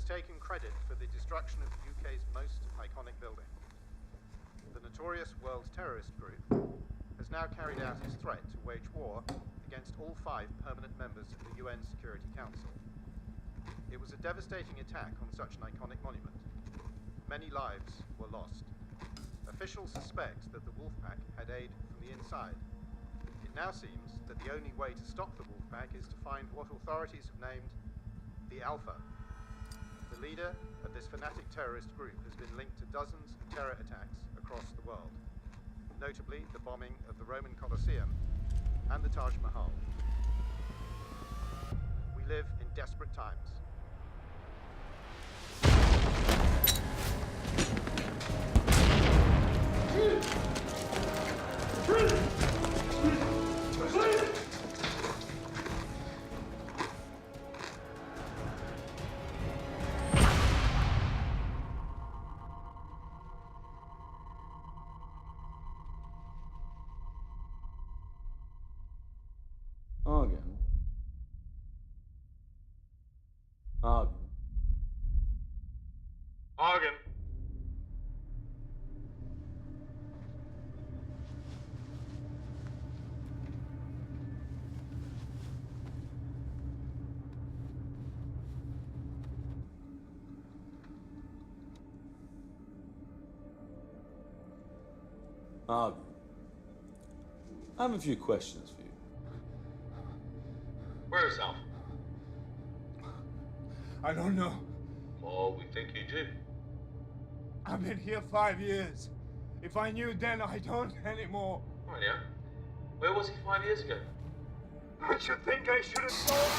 has taken credit for the destruction of the UK's most iconic building. The notorious World Terrorist Group has now carried out its threat to wage war against all 5 permanent members of the UN Security Council. It was a devastating attack on such an iconic monument. Many lives were lost. Officials suspect that the Wolfpack had aid from the inside. It now seems that the only way to stop the Wolfpack is to find what authorities have named the Alpha. The leader of this fanatic terrorist group has been linked to dozens of terror attacks across the world, notably the bombing of the Roman Colosseum and the Taj Mahal. We live in desperate times. Argon. Argon. I have a few questions for you. Where is Alpha? I don't know. Oh, we think you do. I've been here 5 years. If I knew then, I don't anymore. Oh, yeah? Where was he 5 years ago? I should think I should have told.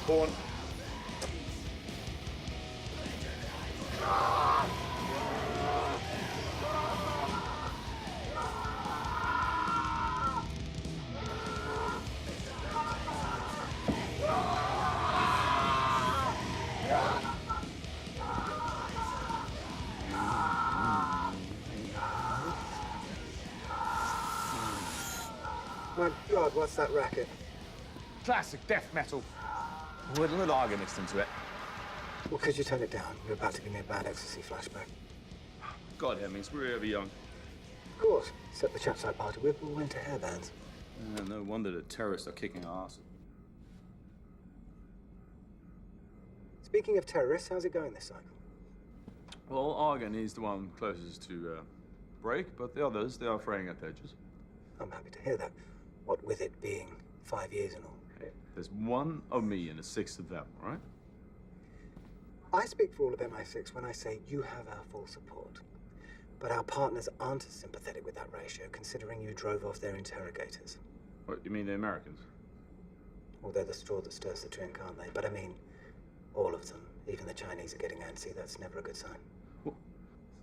Go on. My God, what's that racket? Classic death metal. With a little organ mixed into it. Well, could you turn it down? You're about to give me a bad ecstasy flashback. God, Hemmings, we're ever young. Of course, except the chaps I party with all into hairbands. No wonder the terrorists are kicking our ass. Speaking of terrorists, how's it going this cycle? Well, Argan is the one closest to break, but the others, they are fraying at the edges. I'm happy to hear that. What with it being 5 years and all. Hey, there's one of me and 6 of them, all right? I speak for all of MI6 when I say you have our full support. But our partners aren't as sympathetic with that ratio, considering you drove off their interrogators. What, you mean the Americans? Well, they're the straw that stirs the drink, aren't they? But I mean, all of them. Even the Chinese are getting antsy. That's never a good sign. Well,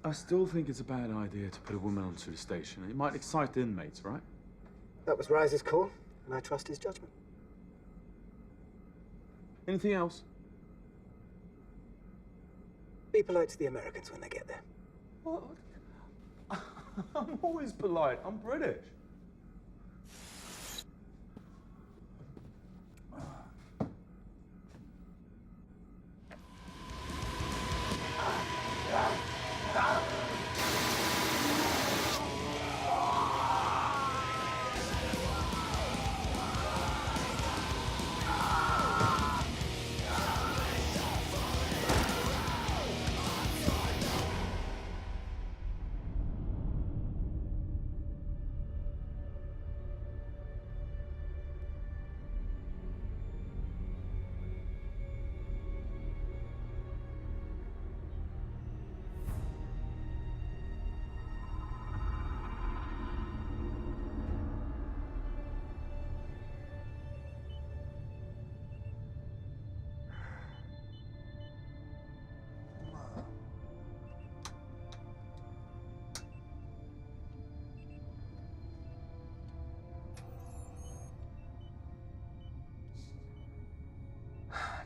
I still think it's a bad idea to put a woman onto the station. It might excite the inmates, right? That was Rise's call, and I trust his judgment. Anything else? Be polite to the Americans when they get there. What? I'm always polite. I'm British.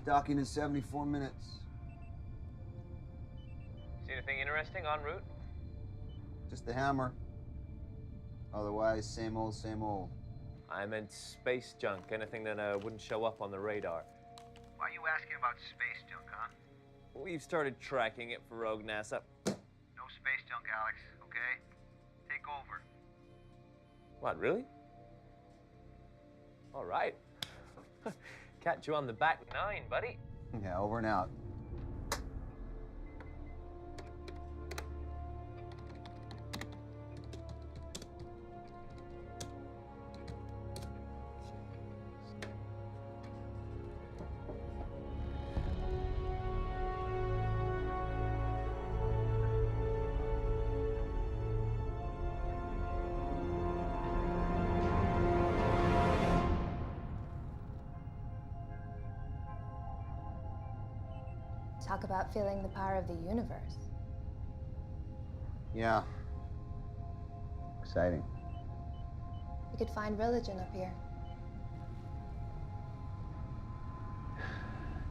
Docking in 74 minutes. See anything interesting en route? Just the hammer. Otherwise, same old, same old. I meant space junk, anything that wouldn't show up on the radar. Why are you asking about space junk, huh? We've started tracking it for rogue NASA. No space junk, Alex, okay? Take over. What, really? All right. Catch you on the back 9, buddy. Yeah, over and out. Talk about feeling the power of the universe. Yeah. Exciting. You could find religion up here.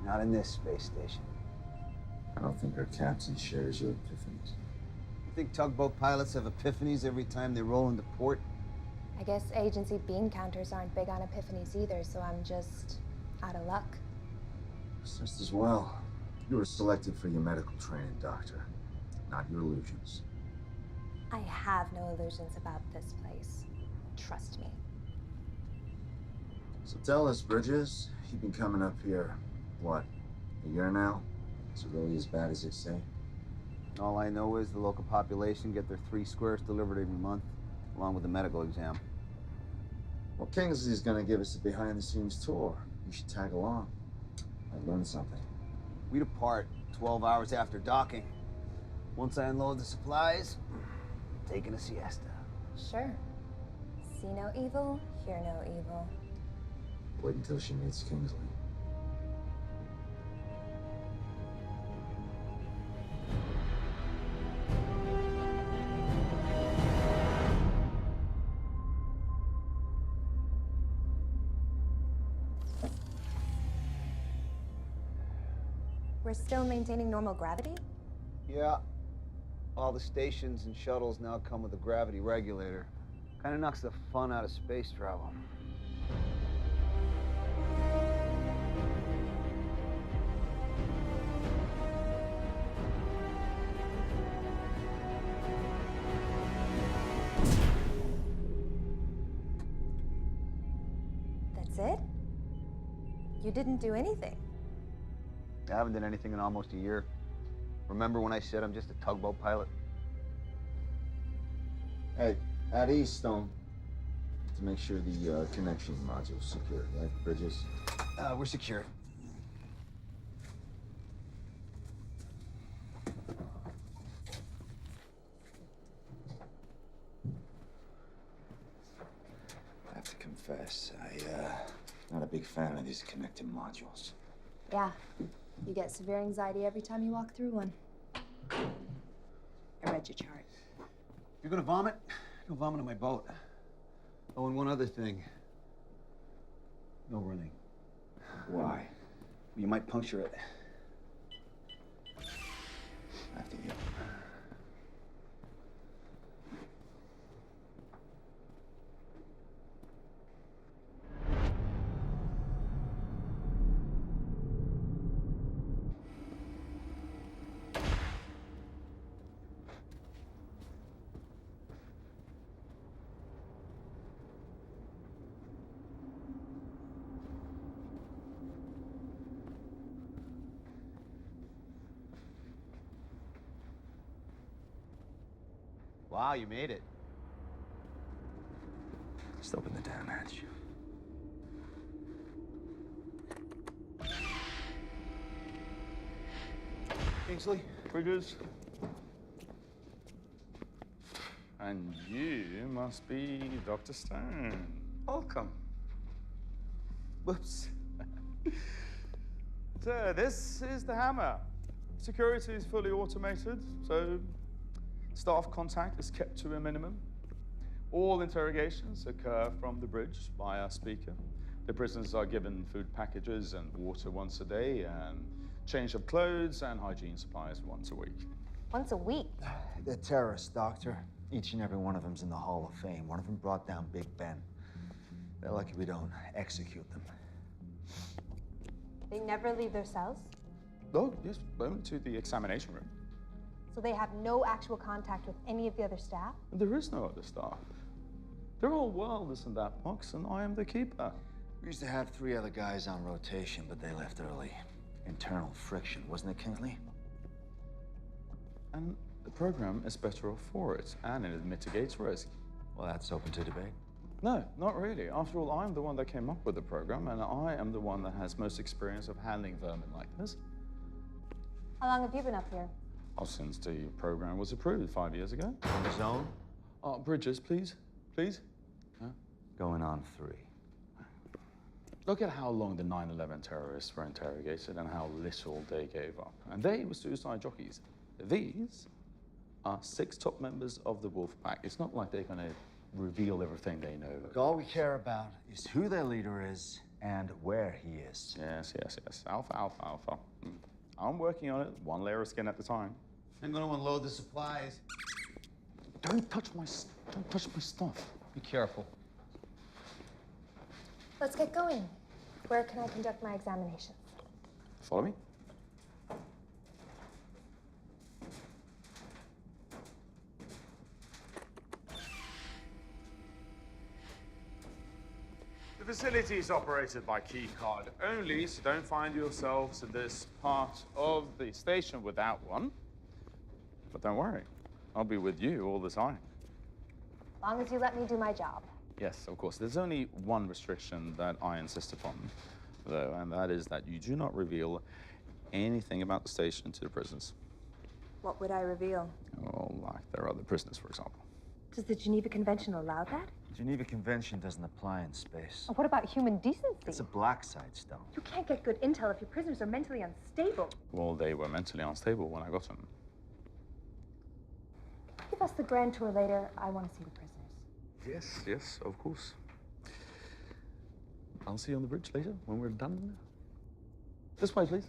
Not in this space station. I don't think our captain shares your epiphanies. You think tugboat pilots have epiphanies every time they roll into port? I guess agency bean counters aren't big on epiphanies either, so I'm just out of luck. Just as well. You were selected for your medical training, Doctor, not your illusions. I have no illusions about this place. Trust me. So tell us, Bridges, you've been coming up here, what, a year now? Is it really as bad as they say? All I know is the local population get their 3 squares delivered every month, along with a medical exam. Well, Kingsley's gonna give us a behind-the-scenes tour. You should tag along. I learned something. We depart 12 hours after docking. Once I unload the supplies, taking a siesta. Sure. See no evil, hear no evil. Wait until she meets Kingsley. We're still maintaining normal gravity? Yeah. All the stations and shuttles now come with a gravity regulator. Kind of knocks the fun out of space travel. That's it? You didn't do anything. I haven't done anything in almost a year. Remember when I said I'm just a tugboat pilot? Hey, at Eastone, to make sure the connection module's secured, right? Bridges? We're secure. I have to confess, not a big fan of these connected modules. Yeah. You get severe anxiety every time you walk through one. I read your chart. You're gonna vomit? Go vomit on my boat. Oh, and one other thing. No running. Why? You might puncture it. After you. Wow, you made it. Just open the damn hatch. Kingsley? Bridges. And you must be Dr. Stone. Welcome. Whoops. So, this is the hammer. Security is fully automated, so staff contact is kept to a minimum. All interrogations occur from the bridge via speaker. The prisoners are given food packages and water once a day, and change of clothes and hygiene supplies once a week. Once a week? They're terrorists, Doctor. Each and every one of them's in the Hall of Fame. One of them brought down Big Ben. They're lucky we don't execute them. They never leave their cells? Oh, yes, only to the examination room. So they have no actual contact with any of the other staff? There is no other staff. They're all wilders in that box, and I am the keeper. We used to have 3 other guys on rotation, but they left early. Internal friction, wasn't it, Kingsley? And the program is better off for it, and it mitigates risk. Well, that's open to debate. No, not really. After all, I'm the one that came up with the program, and I am the one that has most experience of handling vermin like this. How long have you been up here? Oh, since the program was approved 5 years ago. On the zone? Bridges, please. Please. Going on 3. Look at how long the 9/11 terrorists were interrogated and how little they gave up. And they were suicide jockeys. These are 6 top members of the Wolf Pack. It's not like they're going to reveal everything they know. Look, all we care about is who their leader is and where he is. Yes. Alpha. I'm working on it, one layer of skin at a time. I'm gonna unload the supplies. Don't touch my stuff. Be careful. Let's get going. Where can I conduct my examinations? Follow me. The facility is operated by key card only, so don't find yourselves in this part of the station without one. But don't worry, I'll be with you all the time. As long as you let me do my job. Yes, of course. There's only one restriction that I insist upon, though, and that is that you do not reveal anything about the station to the prisoners. What would I reveal? Oh, like their other prisoners, for example. Does the Geneva Convention allow that? The Geneva Convention doesn't apply in space. What about human decency? It's a black side stone. You can't get good intel if your prisoners are mentally unstable. Well, they were mentally unstable when I got them. Give us the grand tour later. I want to see the prisoners. Yes, of course. I'll see you on the bridge later when we're done. This way, please.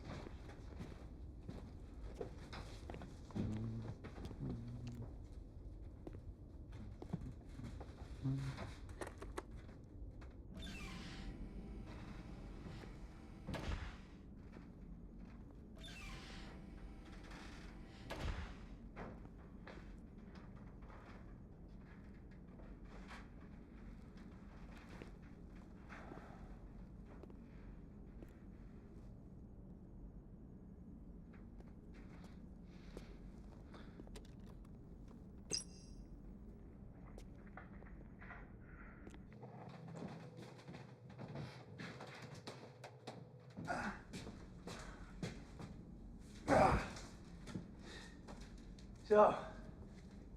So,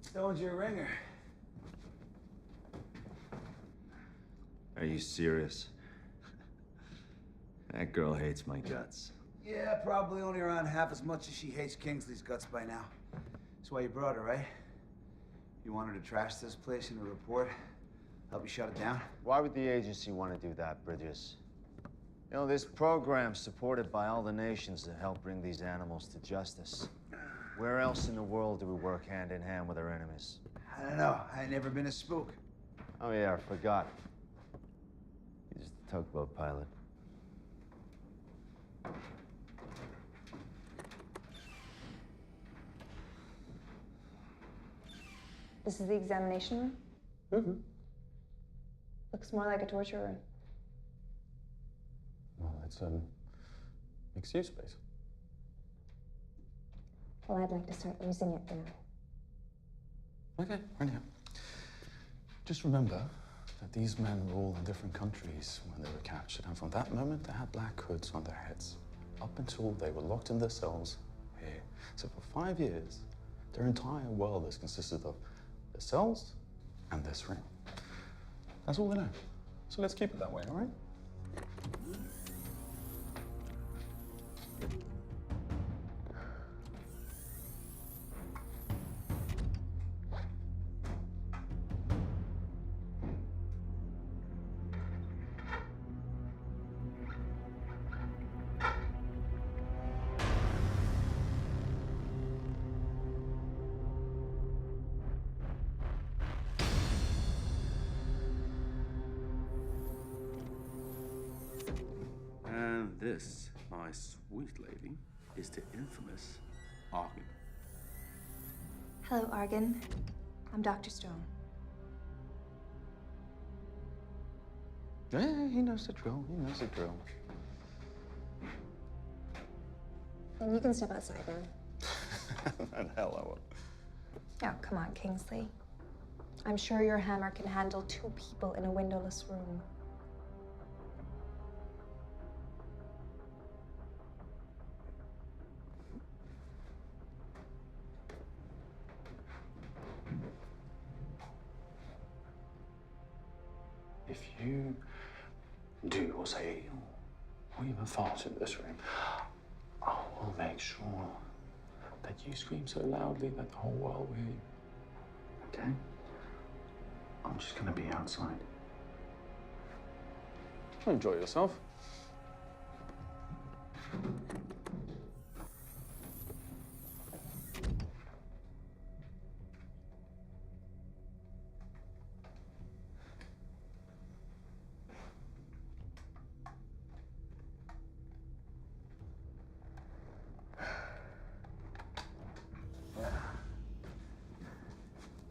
Stone's your ringer. Are you serious? That girl hates my guts. Yeah, probably only around half as much as she hates Kingsley's guts by now. That's why you brought her, right? You want her to trash this place in a report? Help you shut it down? Why would the agency want to do that, Bridges? You know, this program's supported by all the nations that help bring these animals to justice. Where else in the world do we work hand in hand with our enemies? I don't know. I ain't never been a spook. Oh, yeah, I forgot. He's just a tugboat pilot. This is the examination room? Mm-hmm. Looks more like a torture room. Well, it's mixed-use space. Well, I'd like to start using it now. Okay, right here. Just remember that these men were all in different countries when they were captured, and from that moment they had black hoods on their heads, up until they were locked in their cells here. So for 5 years, their entire world has consisted of their cells and this ring. That's all they know. So let's keep it that way, all right? And this, my sweet lady, is the infamous Argon. Hello, Argon. I'm Dr. Stone. Yeah, he knows the drill. He knows the drill. And you can step outside now. And hell I will. Oh, come on, Kingsley. I'm sure your hammer can handle 2 people in a windowless room. If you do or say or even fart in this room, I will make sure that you scream so loudly that the whole world will hear you. Okay? I'm just gonna be outside. Enjoy yourself.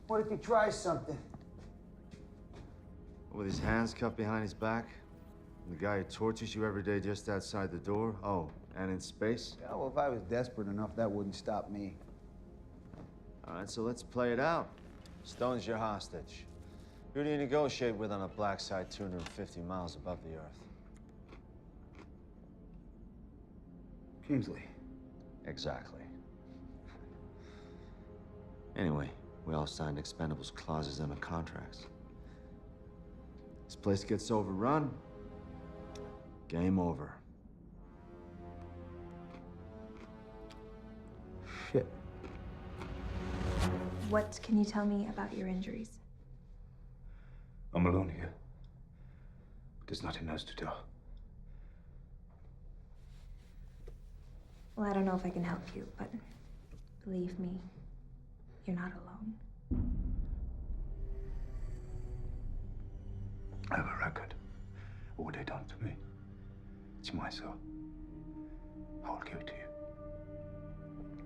What if he tries something? With his hands cuffed behind his back? The guy who tortures you every day just outside the door? Oh, and in space? Yeah, well, if I was desperate enough, that wouldn't stop me. All right, so let's play it out. Stone's your hostage. Who do you negotiate with on a black site 250 miles above the Earth? Kingsley. Exactly. Anyway, we all signed expendables clauses in the contracts. This place gets overrun, game over. Shit. What can you tell me about your injuries? I'm alone here. There's nothing else to tell. Well, I don't know if I can help you, but believe me, you're not alone. I have a record of what they done to me. It's my soul. I will give it to you.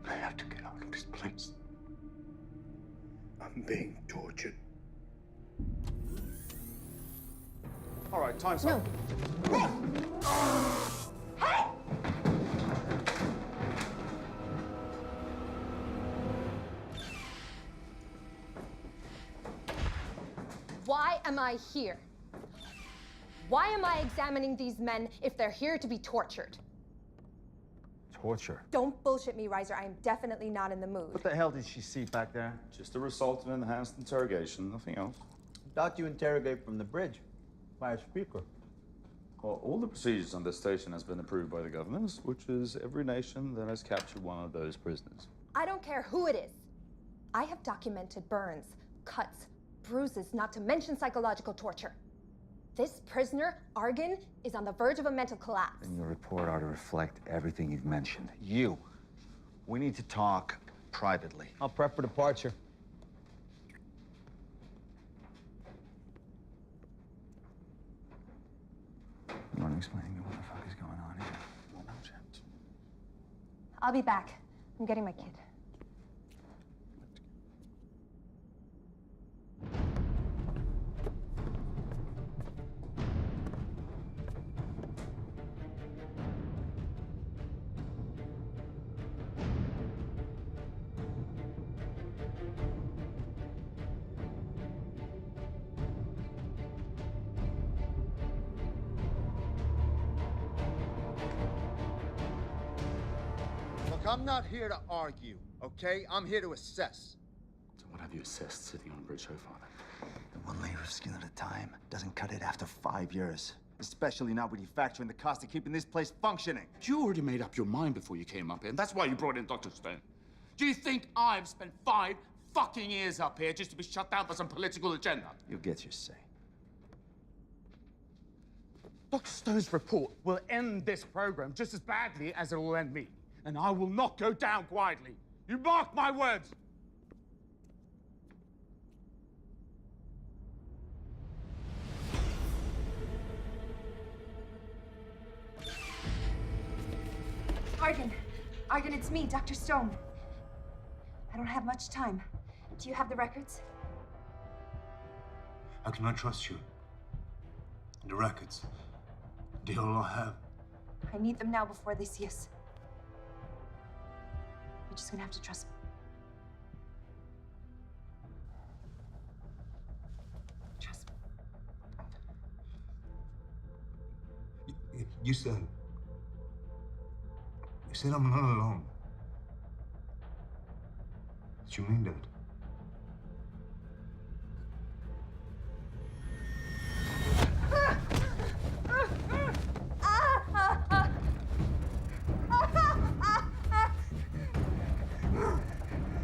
I have to get out of this place. I'm being tortured. All right, time's up. Hey! Why am I here? Why am I examining these men if they're here to be tortured? torture. Don't bullshit me, Reiser. I am definitely not in the mood. What the hell did she see back there? Just a result of enhanced interrogation, nothing else. Thought you interrogate from the bridge by a speaker. Well, all the procedures on this station has been approved by the governors, which is every nation that has captured one of those prisoners. I don't care who it is. I have documented burns, cuts, bruises, not to mention psychological torture. This prisoner, Argan, is on the verge of a mental collapse. And your report ought to reflect everything you've mentioned. You. We need to talk privately. I'll prep for departure. You want to explain to me what the fuck is going on here? Well, no, Jet. I'll be back. I'm getting my kid. Look, I'm not here to argue, okay? I'm here to assess. So what have you assessed sitting on a bridge so far, then? One layer of skin at a time doesn't cut it after 5 years. Especially not when you factor in the cost of keeping this place functioning. You already made up your mind before you came up here, and that's why you brought in Dr. Stone. Do you think I've spent 5 fucking years up here just to be shut down for some political agenda? You'll get your say. Dr. Stone's report will end this program just as badly as it will end me. And I will not go down quietly. You mark my words. Argan, it's me, Dr. Stone. I don't have much time. Do you have the records? How can I trust you? The records. They all I have. I need them now before they see us. You're just gonna have to trust me. Trust me. You said I'm not alone. Did you mean that?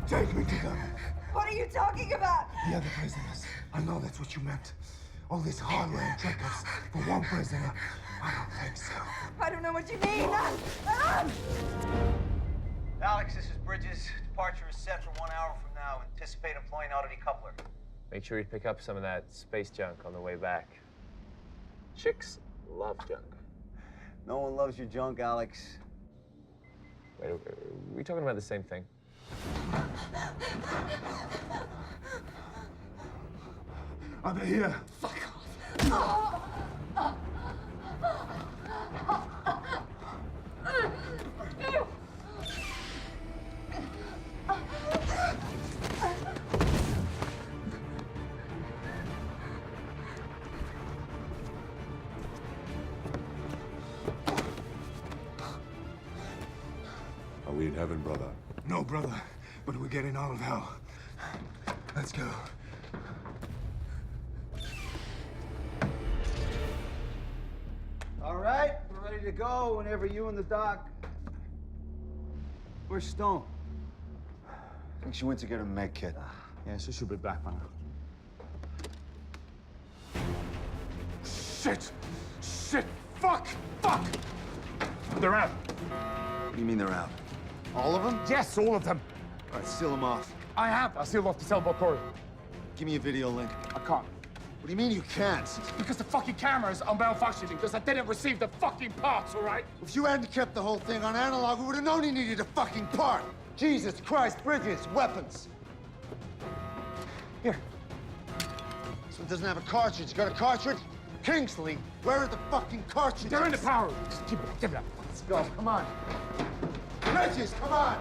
Take me to them. What are you talking about? The other prisoners. I know that's what you meant. All this hardware and trinkets for one prisoner. I don't think so. I don't know what you mean. Alex, this is Bridges. Departure is set for 1 hour from now. Anticipate employing oddity coupler. Make sure you pick up some of that space junk on the way back. Chicks love junk. No one loves your junk, Alex. Wait, are we talking about the same thing? Are they here? Fuck off. Are we in heaven, brother? No, brother, but we're getting out of hell. Let's go. All right, we're ready to go whenever you and the doc. Where's Stone? I think she went to get a med kit. Yeah, so she'll be back by now. Shit! Shit! Fuck! Fuck! They're out. What do you mean they're out? All of them? Yes, all of them. All right, seal them off. I have. I sealed off the sailboat corridor. Give me a video link. I can't. What do you mean you can't? Because the fucking cameras are malfunctioning because I didn't receive the fucking parts, all right? If you hadn't kept the whole thing on analog, we would have known he needed a fucking part. Jesus Christ, Bridges, weapons. Here. So it doesn't have a cartridge. Got a cartridge? Kingsley, where are the fucking cartridges? They're in the power room. Just give it up. Let's go, come on. Bridges, come on!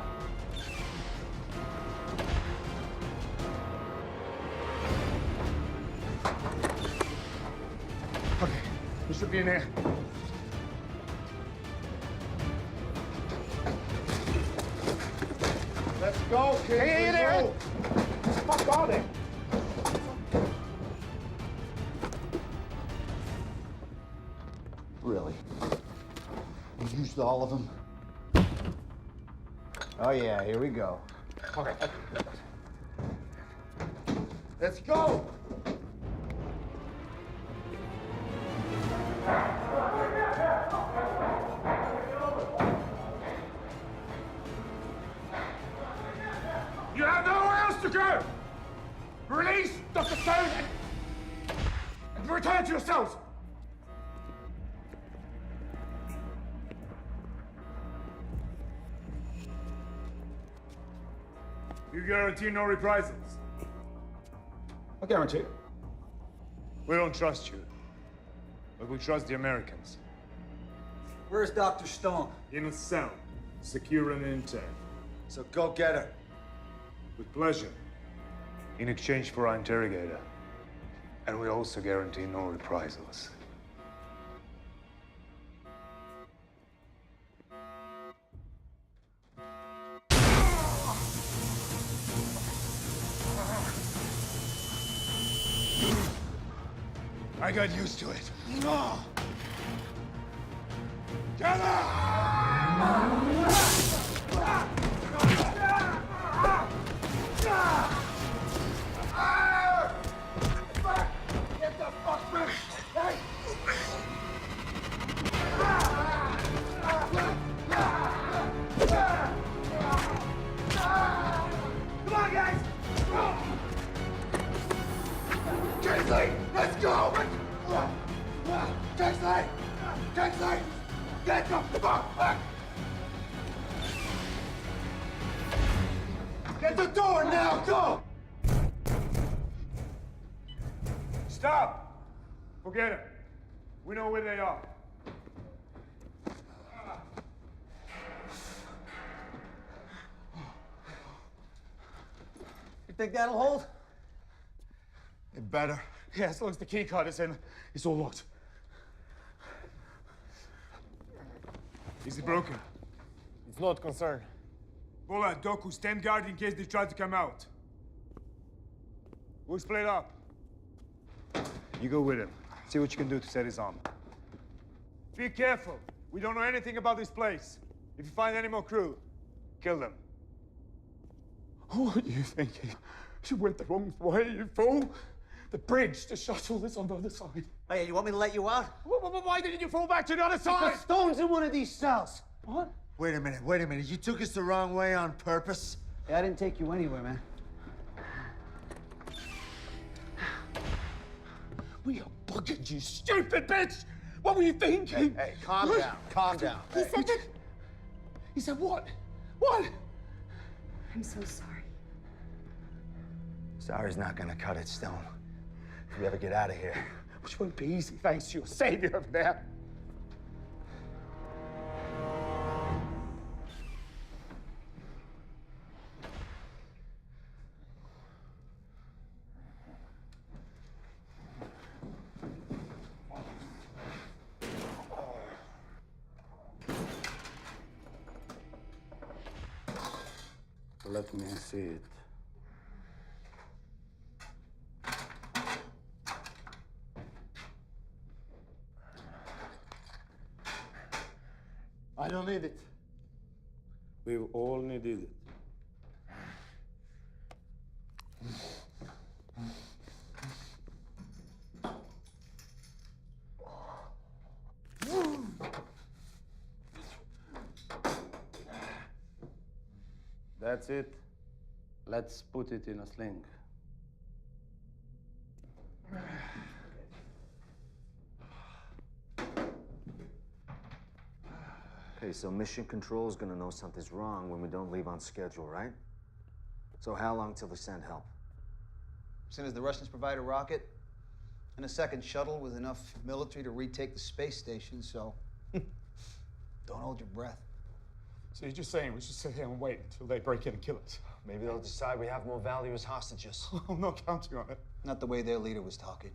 Okay, we should be in there. go, kid. Hey, there! Fuck are they? Really? You used all of them? Oh, yeah, here we go. Okay. Let's go! You have nowhere else to go! Release Dr. Stone and return to yourselves! You guarantee no reprisals? I guarantee. We don't trust you, but we trust the Americans. Where's Dr. Stone? In a cell, secure and intact. So go get her. With pleasure. In exchange for our interrogator. And we also guarantee no reprisals. I got used to it. Get Get the fuck back! Hey! Come on, guys! Kingsley, let's go! Kingsley! Kingsley! Get the fuck back! Get the door now, go! Stop! Forget it. We know where they are. You think that'll hold? It better. Yeah, as long as the key card is in, it's all locked. Is it broken? It's not concerned. Bola, Doku, stand guard in case they try to come out. We'll split up. You go with him. See what you can do to set his arm. Be careful. We don't know anything about this place. If you find any more crew, kill them. What are you thinking? You went the wrong way, you fool. The bridge, the shuttle is on the other side. Oh, yeah, you want me to let you out? Why didn't you fall back to the other side? Because Stone's in one of these cells. What? Wait a minute. You took us the wrong way on purpose? Yeah, I didn't take you anywhere, man. We are bugging, you stupid bitch! What were you thinking? Hey, calm down, calm down. He said that. He said what? What? I'm so sorry. Sorry's not gonna cut it, Stone. If we ever get out of here. Which won't be easy, thanks to your savior over there. Let me see it. I don't need it. We've all needed it. That's it. Let's put it in a sling. Okay, so Mission Control is gonna know something's wrong when we don't leave on schedule, right? So how long till they send help? As soon as the Russians provide a rocket and a second shuttle with enough military to retake the space station, so don't hold your breath. So you're just saying we should sit here and wait until they break in and kill us? Maybe they'll decide we have more value as hostages. I'm not counting on it. Not the way their leader was talking.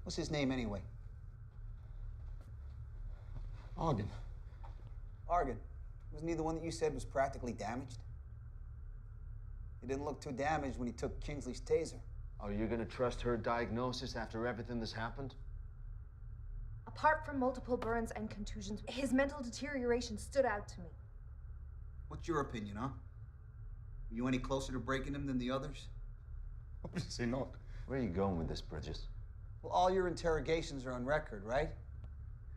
What's his name anyway? Argon. Argon. Wasn't he the one that you said was practically damaged? He didn't look too damaged when he took Kingsley's taser. Are you gonna trust her diagnosis after everything that's happened? Apart from multiple burns and contusions, his mental deterioration stood out to me. What's your opinion, huh? Were you any closer to breaking him than the others? Obviously not. Where are you going with this, Bridges? Well, all your interrogations are on record, right?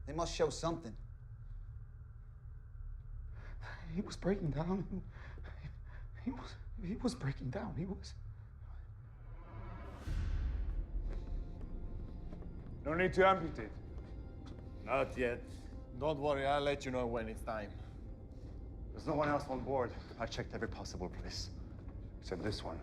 They must show something. He was breaking down. He was breaking down. He was. No need to amputate. Not yet. Don't worry, I'll let you know when it's time. There's no one else on board. I checked every possible place, except this one.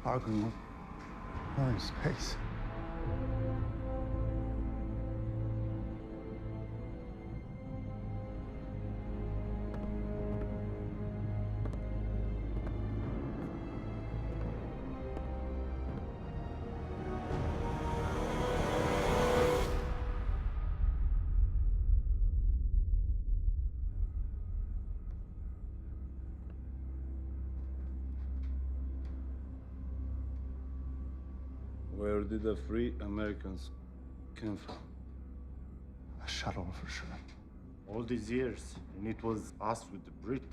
Argon, we're in space. Where did the free Americans come from? A shuttle, for sure. All these years, and it was us with the Brit.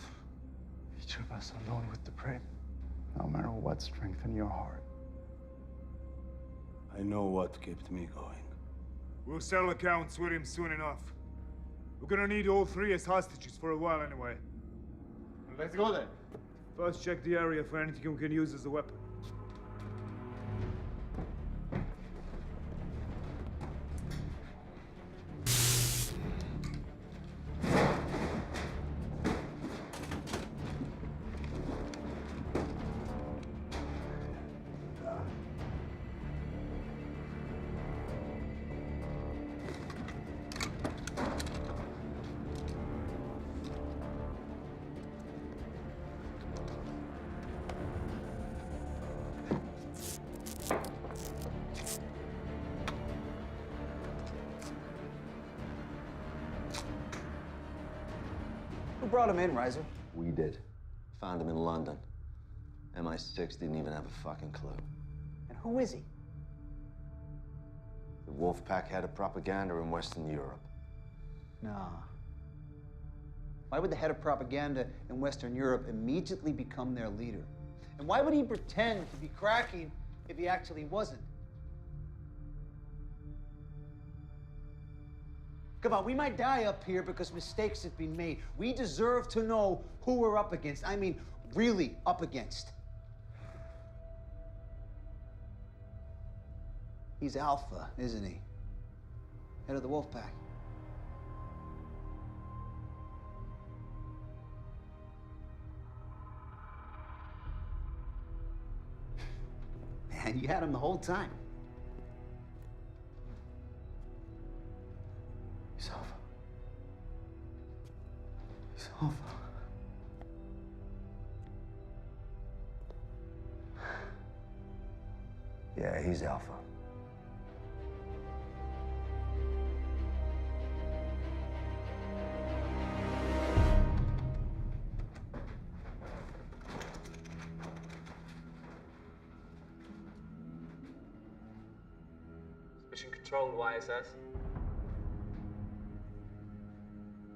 Each of us alone with the Brit. No matter what strengthened your heart. I know what kept me going. We'll settle accounts with him soon enough. We're gonna need all three as hostages for a while anyway. Let's go then. First, check the area for anything we can use as a weapon. Who brought him in, Reiser? We did. Found him in London. MI6 didn't even have a fucking clue. And who is he? The Wolfpack head of propaganda in Western Europe. Nah. Why would the head of propaganda in Western Europe immediately become their leader? And why would he pretend to be cracking if he actually wasn't? Come on, we might die up here because mistakes have been made. We deserve to know who we're up against. I mean, really up against. He's Alpha, isn't he? Head of the Wolfpack. Man, you had him the whole time. He's Alpha. He's Alpha. Yeah, he's Alpha. Mission Control to ISS.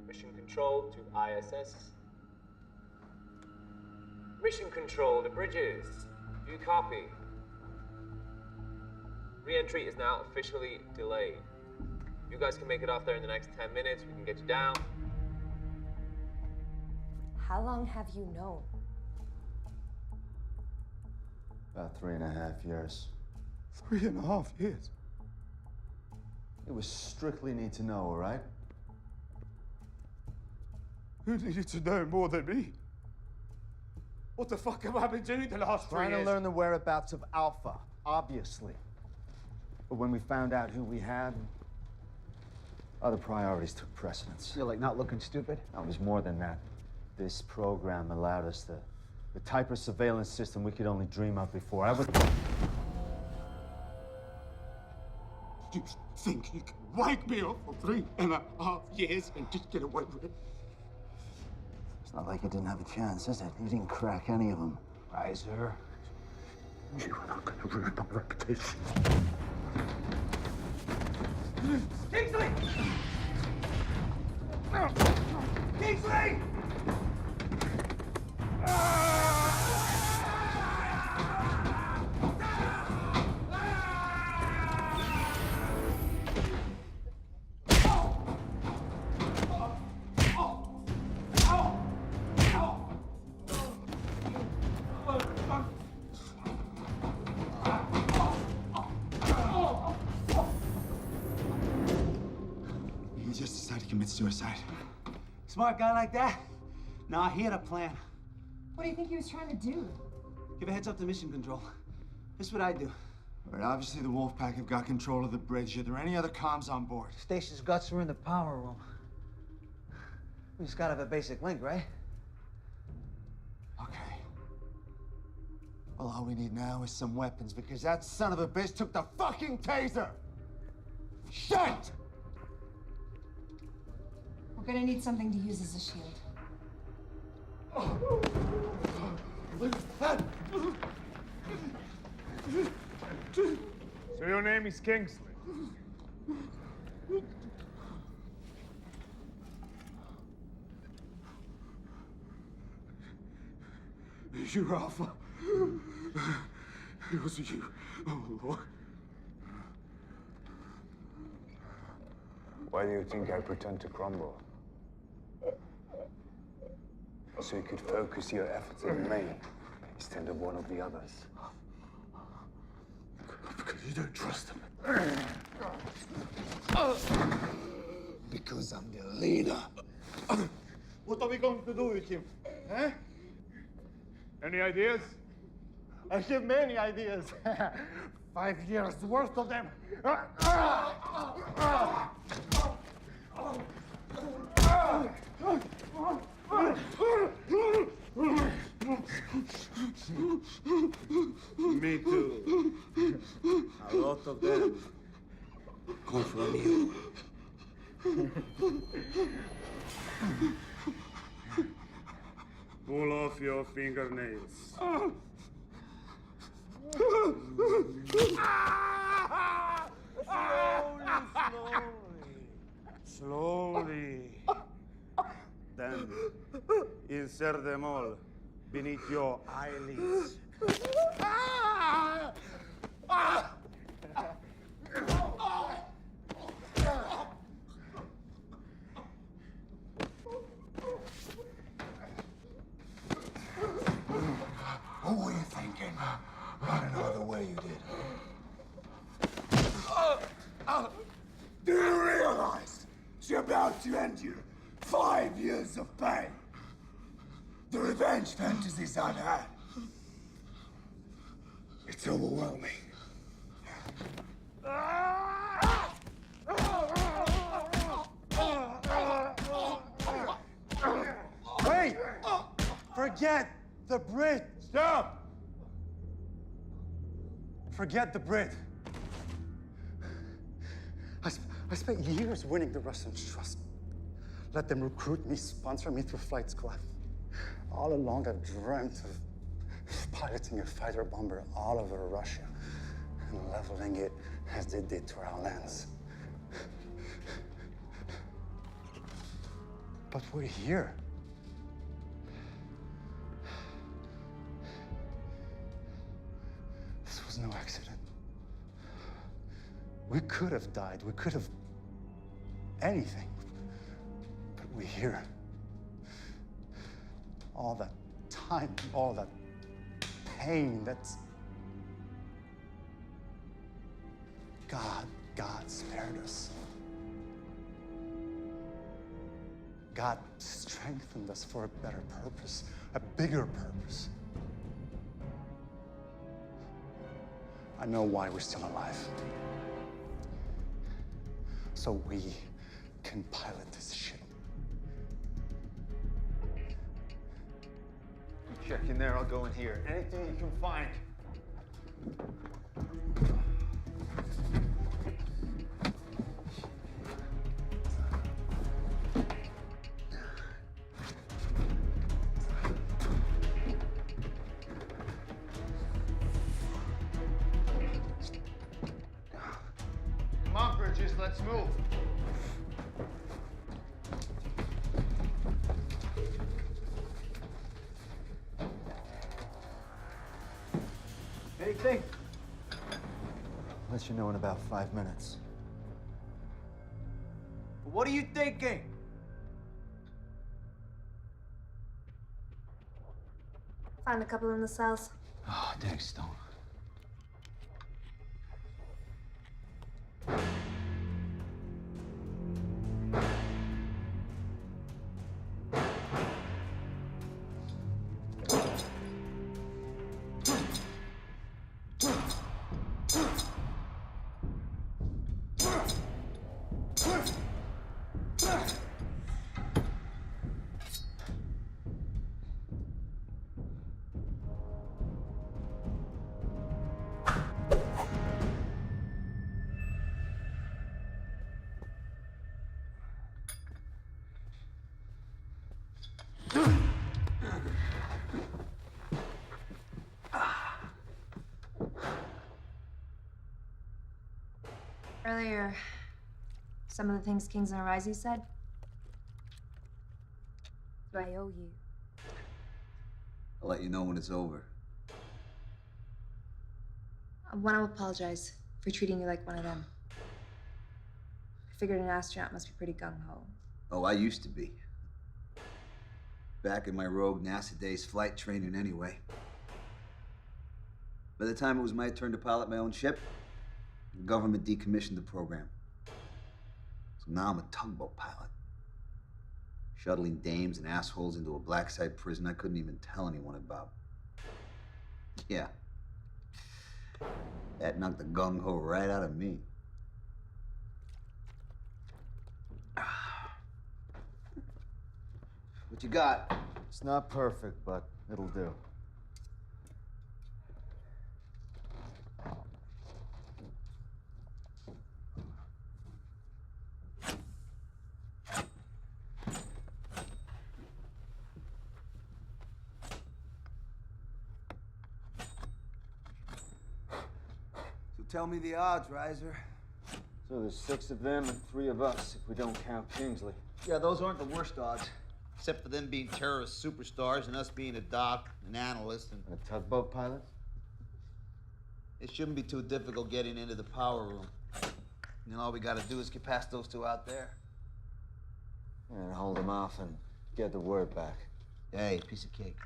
Mission Control to ISS. Mission Control to Bridges. Do you copy? Re-entry is now officially delayed. You guys can make it off there in the next 10 minutes. We can get you down. How long have you known? About 3.5 years. 3.5 years? It was strictly need to know, all right? Who needed to know more than me? What the fuck have I been doing the last 3 Trying years? to learn the whereabouts of Alpha, obviously. But when we found out who we had, other priorities took precedence. You're like not looking stupid? No, it was more than that. This program allowed us the type of surveillance system we could only dream of before. I was... You think you can wipe me off for 3.5 years and just get away with it? It's not like you didn't have a chance, is it? You didn't crack any of them. Riser, you are not going to ruin my reputation. Kingsley! Kingsley! He just decided to commit suicide. Smart guy like that? Nah, he had a plan. What do you think he was trying to do? Give a heads up to mission control. This is what I do. All right, obviously the Wolfpack have got control of the bridge. Are there any other comms on board? Station's guts are in the power room. We just gotta have a basic link, right? Okay. Well, all we need now is some weapons, because that son of a bitch took the fucking taser! Shit! We're gonna need something to use as a shield. So your name is Kingsley? You're Alpha. It was you. Oh, Lord. Why do you think I pretend to crumble? So you could focus your efforts on me instead of one of the others. Because you don't trust him. Because I'm the leader. What are we going to do with him? Eh? Any ideas? I have many ideas. 5 years worth of them. Me too. A lot of them come from you. Pull off your fingernails. Slowly. Then insert them all beneath your eyelids. What were you thinking? Running all the way you did. Do you realize you're about to end your 5 years of pain? The revenge fantasies I've had. It's overwhelming. Wait! Forget the Brit! Stop! Forget the Brit. I spent years winning the Russians' trust. Let them recruit me, sponsor me through flight school. All along, I've dreamt of piloting a fighter bomber all over Russia and leveling it as they did to our lands. But we're here. This was no accident. We could have died. We could have anything. But we're here. All that time, all that pain, that's... God spared us. God strengthened us for a better purpose, a bigger purpose. I know why we're still alive. So we can pilot this ship. Check in there, I'll go in here. Anything you can find. Come on, Bridges, let's move. Anything? Let you know in about 5 minutes. What are you thinking? Found a couple in the cells. Oh, thanks, Stone. Earlier, some of the things Kings and Arise said, I owe you. I'll let you know when it's over. I want to apologize for treating you like one of them. I figured an astronaut must be pretty gung-ho. Oh, I used to be. Back in my rogue NASA days, flight training anyway. By the time it was my turn to pilot my own ship, the government decommissioned the program. So now I'm a tugboat pilot. Shuttling dames and assholes into a black site prison I couldn't even tell anyone about. Yeah. That knocked the gung-ho right out of me. What you got? It's not perfect, but it'll do. Tell me the odds, Riser. So there's 6 of them and 3 of us, if we don't count Kingsley. Yeah, those aren't the worst odds. Except for them being terrorist superstars and us being a doc, an analyst, and a tugboat pilot? It shouldn't be too difficult getting into the power room. And then all we gotta do is get past those 2 out there. And hold them off and get the word back. Hey, piece of cake.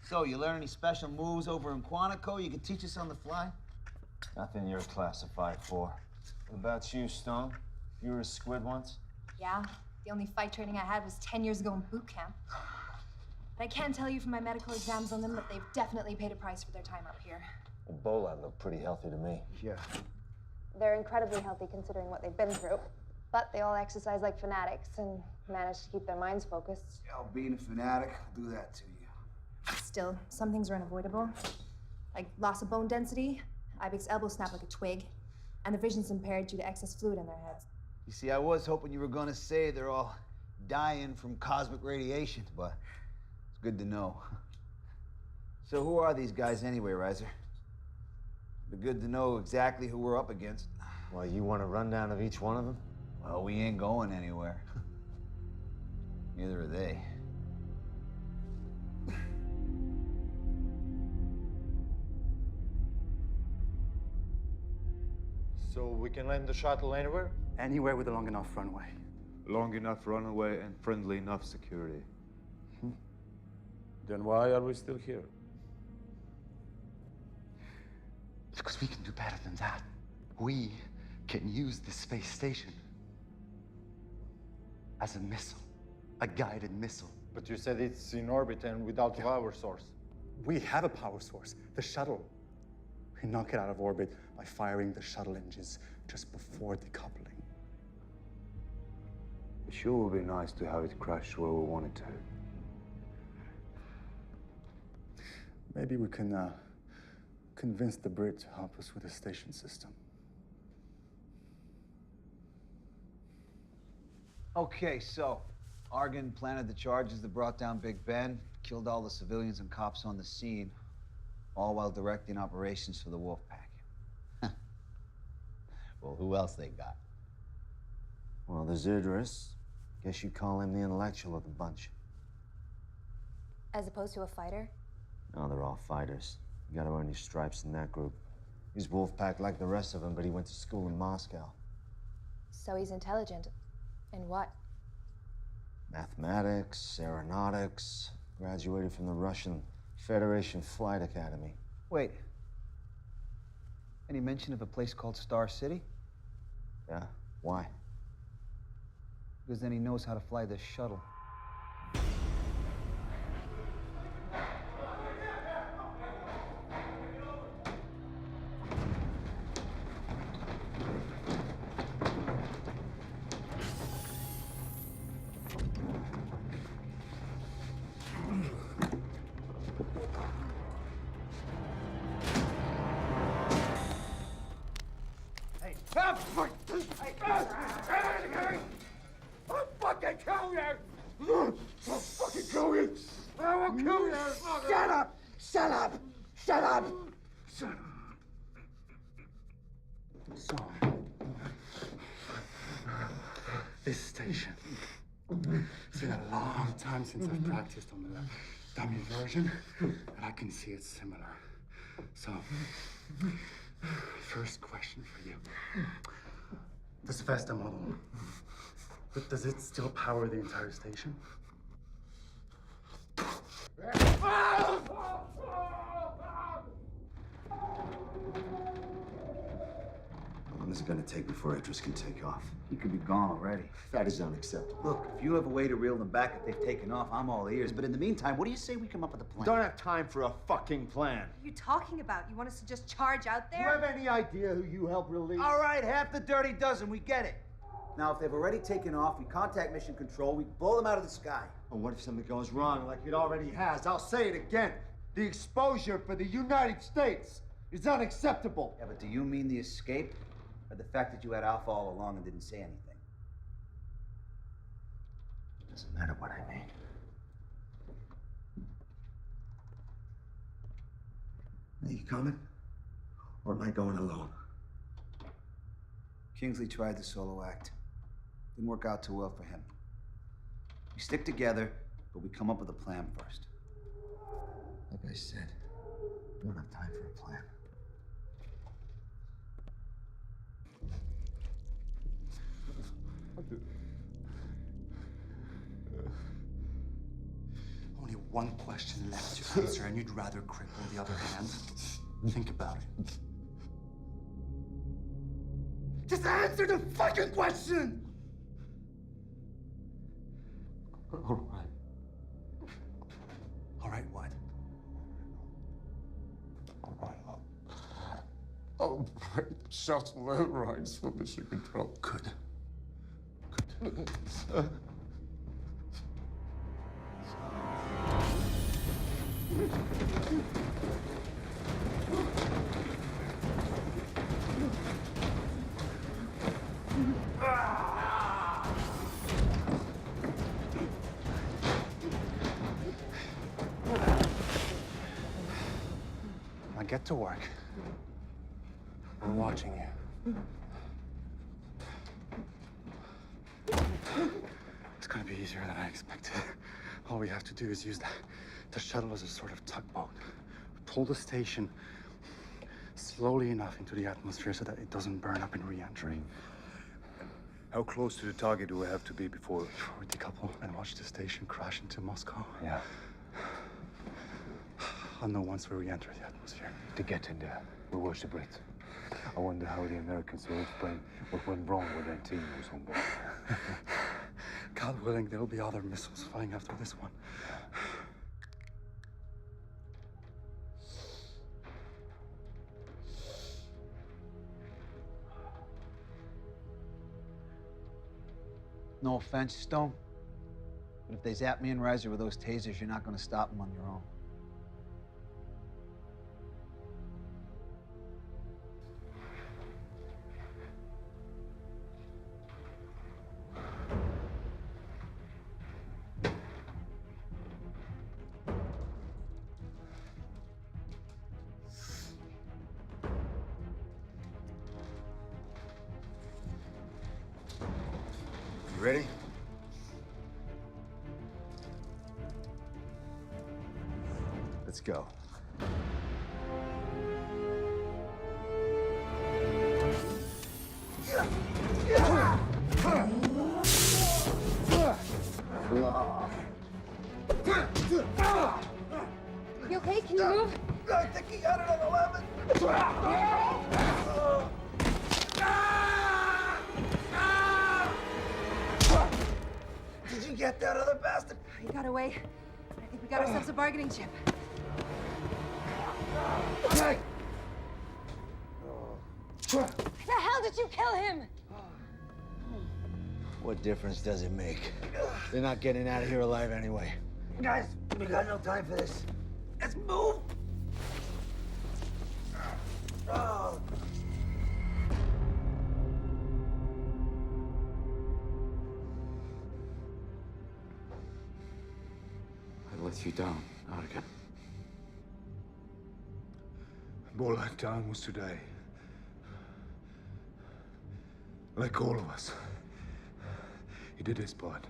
So, you learn any special moves over in Quantico you can teach us on the fly? Nothing you're classified for. What about you, Stone? You were a squid once? Yeah, the only fight training I had was 10 years ago in boot camp. But I can tell you from my medical exams on them that they've definitely paid a price for their time up here. Ebola looked pretty healthy to me. Yeah. They're incredibly healthy considering what they've been through. But they all exercise like fanatics and manage to keep their minds focused. Yeah, being a fanatic will do that to you. Still, some things are unavoidable. Like loss of bone density, Ibex elbow snap like a twig, and the vision's impaired due to excess fluid in their heads. You see, I was hoping you were gonna say they're all dying from cosmic radiation, but it's good to know. So who are these guys anyway, Riser? It'd be good to know exactly who we're up against. Well, you want a rundown of each one of them? Well, we ain't going anywhere. Neither are they. So we can land the shuttle anywhere? Anywhere with a long enough runway. Long enough runway and friendly enough security. Then why are we still here? Because we can do better than that. We can use the space station as a missile, a guided missile. But you said it's in orbit and without power source. We have a power source, the shuttle. We knock it out of orbit, by firing the shuttle engines just before decoupling. It sure would be nice to have it crash where we want it to. Maybe we can convince the Brit to help us with the station system. Okay, so Argon planted the charges that brought down Big Ben, killed all the civilians and cops on the scene, all while directing operations for the Wolfpack. Well, who else they got? Well, there's Idris. Guess you call him the intellectual of the bunch. As opposed to a fighter? No, they're all fighters. You gotta earn your stripes in that group. He's Wolfpack like the rest of them, but he went to school in Moscow. So he's intelligent. In what? Mathematics, aeronautics, graduated from the Russian Federation Flight Academy. Wait. Any mention of a place called Star City? Yeah? Why? Because then he knows how to fly this shuttle. I'll fucking kill you! I'll fucking kill you! I will kill you! Shut up! Shut up! Shut up! Shut up. So, this station. It's been a long time since I've practiced on the dummy version, and I can see it's similar. So, first question for you. This Vesta model, does it still power the entire station? How long is it gonna take before Idris can take off? He could be gone already. That is unacceptable. Look, if you have a way to reel them back if they've taken off, I'm all ears. But in the meantime, what do you say we come up with a plan? Don't have time for a fucking plan. What are you talking about? You want us to just charge out Do you there? have any idea who you helped release? All right, half the dirty dozen, we get it. Now, if they've already taken off, we contact Mission Control, we blow them out of the sky. And what if something goes wrong like it already has? I'll say it again. The exposure for the United States is unacceptable. Yeah, but do you mean the escape? Or the fact that you had Alpha all along and didn't say anything? Doesn't matter what I mean. Are you coming? Or am I going alone? Kingsley tried the solo act. Didn't work out too well for him. We stick together, but we come up with a plan first. Like I said, we don't have time for a plan. Only one question left to answer, and you'd rather cripple the other hand? Think about it. Just answer the fucking question! All right. All right, what? All right, I'll break the shuttle overrides for Mission Control. Good. Now get to work. We're watching you. It's gonna be easier than I expected. All we have to do is use the shuttle as a sort of tugboat. Pull the station slowly enough into the atmosphere so that it doesn't burn up in re-entry. How close to the target do we have to be before we decouple and watch the station crash into Moscow? Yeah. I'll know once we re-enter the atmosphere. To get in there, we watch the Brits. I wonder how the Americans will explain what went wrong with their team was on board. God willing, there'll be other missiles flying after this one. No offense, Stone, but if they zap me and Riser with those tasers, you're not gonna stop them on your own. You ready? Let's go. You okay? Can you move? I think he got it on 11. Did you get that other bastard? He got away. I think we got ourselves a bargaining chip. Hey! The hell did you kill him? What difference does it make? They're not getting out of here alive anyway. Guys, we got no time for this. Let's move! Oh. I let you down, Argan. All I've done was today. Like all of us. He did his part.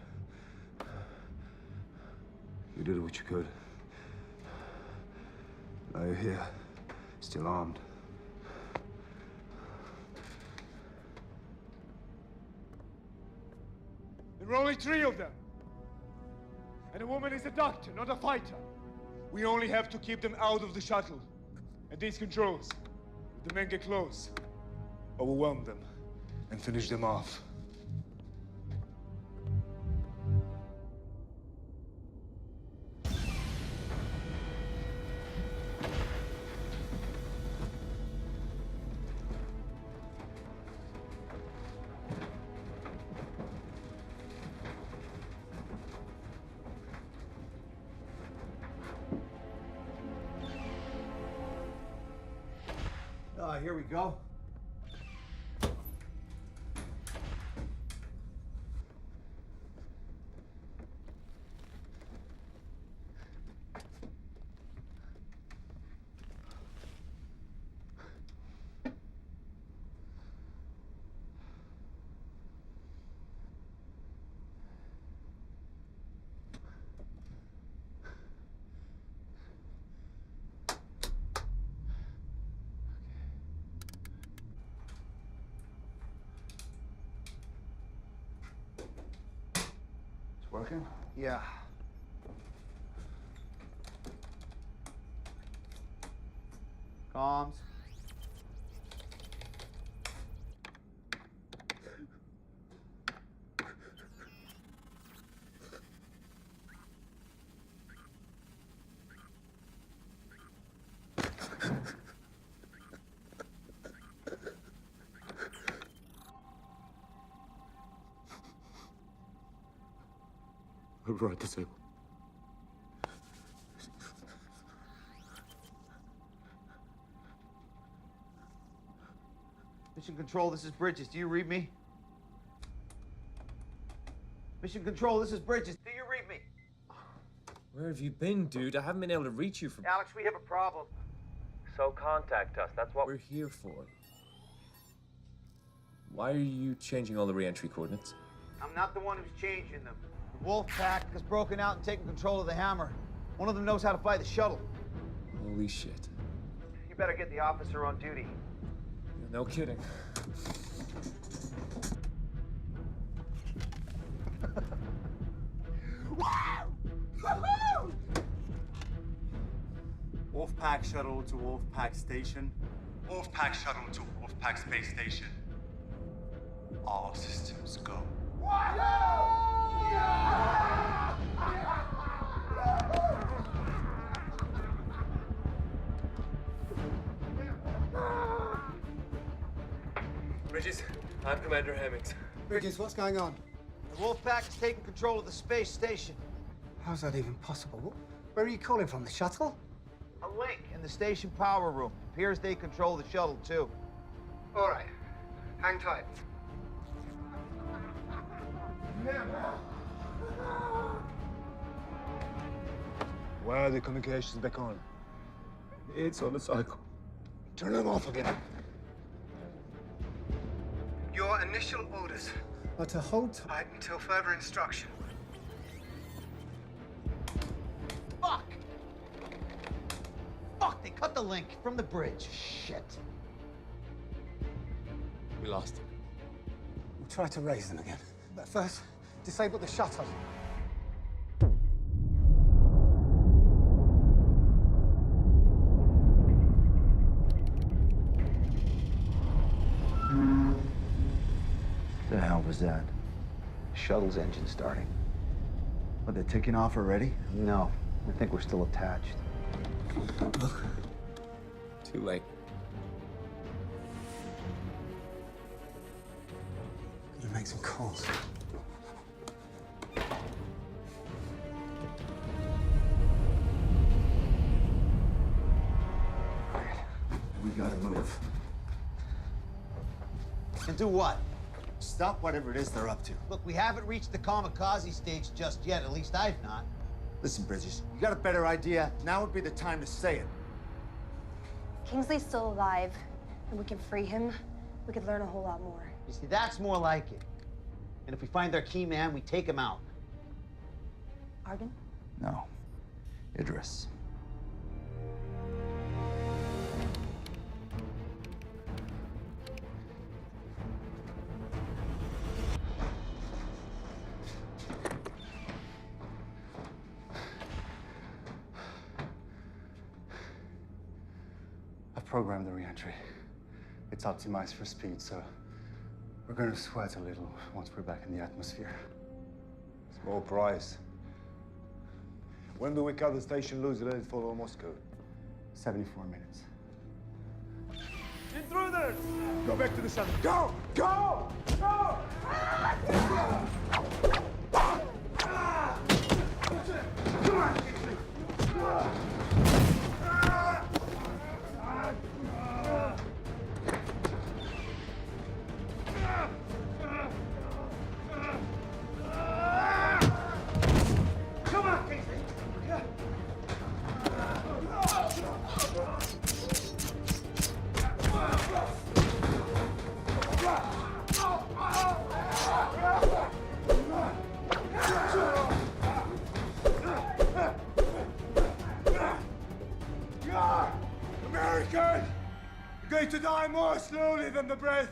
You did what you could. Now you're here, still armed. There are only 3 of them. And a woman is a doctor, not a fighter. We only have to keep them out of the shuttle. And these controls, if the men get close, overwhelm them and finish them off. Here we go. Working? Yeah. Comms. Override disable. Mission Control, this is Bridges. Do you read me? Mission Control, this is Bridges. Do you read me? Where have you been, dude? I haven't been able to reach you for... Alex, we have a problem. So contact us. That's what we're here for. Why are you changing all the re-entry coordinates? I'm not the one who's changing them. The Wolf Pack has broken out and taken control of the Hammer. One of them knows how to fly the shuttle. Holy shit. You better get the officer on duty. No kidding. Wolfpack shuttle to Wolfpack station. Wolfpack shuttle to Wolfpack space station. All systems go. Bridges, I'm Commander Hemmings. Bridges, what's going on? The Wolfpack has taken control of the space station. How's that even possible? Where are you calling from? The shuttle? A link in the station power room. Appears they control the shuttle, too. All right. Hang tight. Where are the communications back on? It's on the cycle. Turn them off again. Your initial orders are to hold tight until further instruction. Fuck! Fuck, they cut the link from the bridge. Shit. We lost him. We'll try to raise them again. But first, disable the shuttle. The hell was that? Shuttle's engine starting. Are they taking off already? No. I think we're still attached. Too late. You make some calls. We gotta move. And do what? Stop whatever it is they're up to. Look, we haven't reached the kamikaze stage just yet. At least I've not. Listen, Bridges, you got a better idea. Now would be the time to say it. Kingsley's still alive, and we can free him. We could learn a whole lot more. You see, that's more like it. And if we find their key man, we take him out. Arden? No. Idris. I've programmed the re-entry. It's optimized for speed, so we're going to sweat a little once we're back in the atmosphere. Small price. When do we cut the station loose and let it follow Moscow? 74 minutes. Intruders! Go back to the sun. Go! Go! Go! Come on! Come on, Casey! American! You're going to die more slowly than the breath.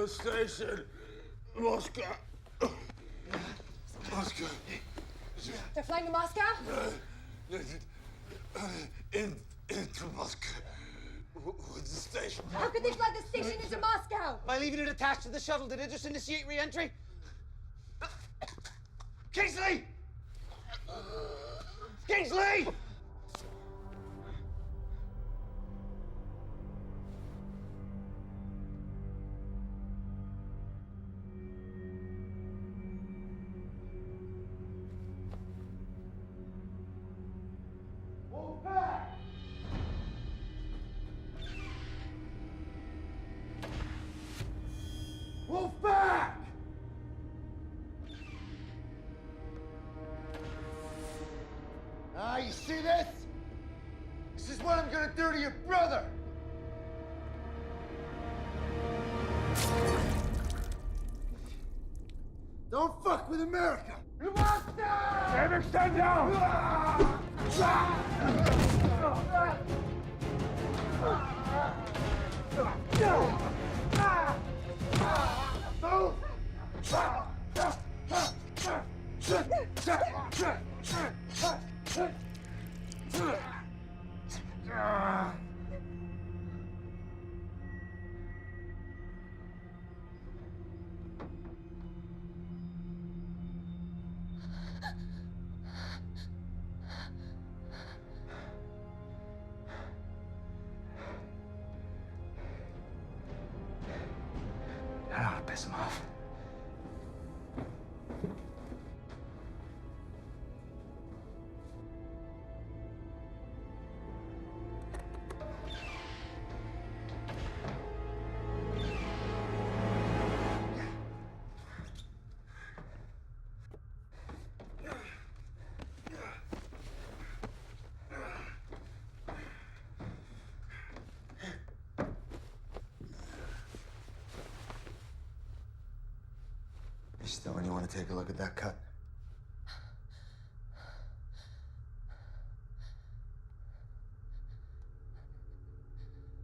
Station, Moscow. Moscow. They're flying to Moscow? Into Moscow. With the station. How could they fly the station into Moscow? By leaving it attached to the shuttle, did it just initiate re-entry? Kingsley! Kingsley! Wolfpack! Ah, you see this? This is what I'm gonna do to your brother! Don't fuck with America! You monster! David, stand down! I ought to piss him off. Stone, you want to take a look at that cut?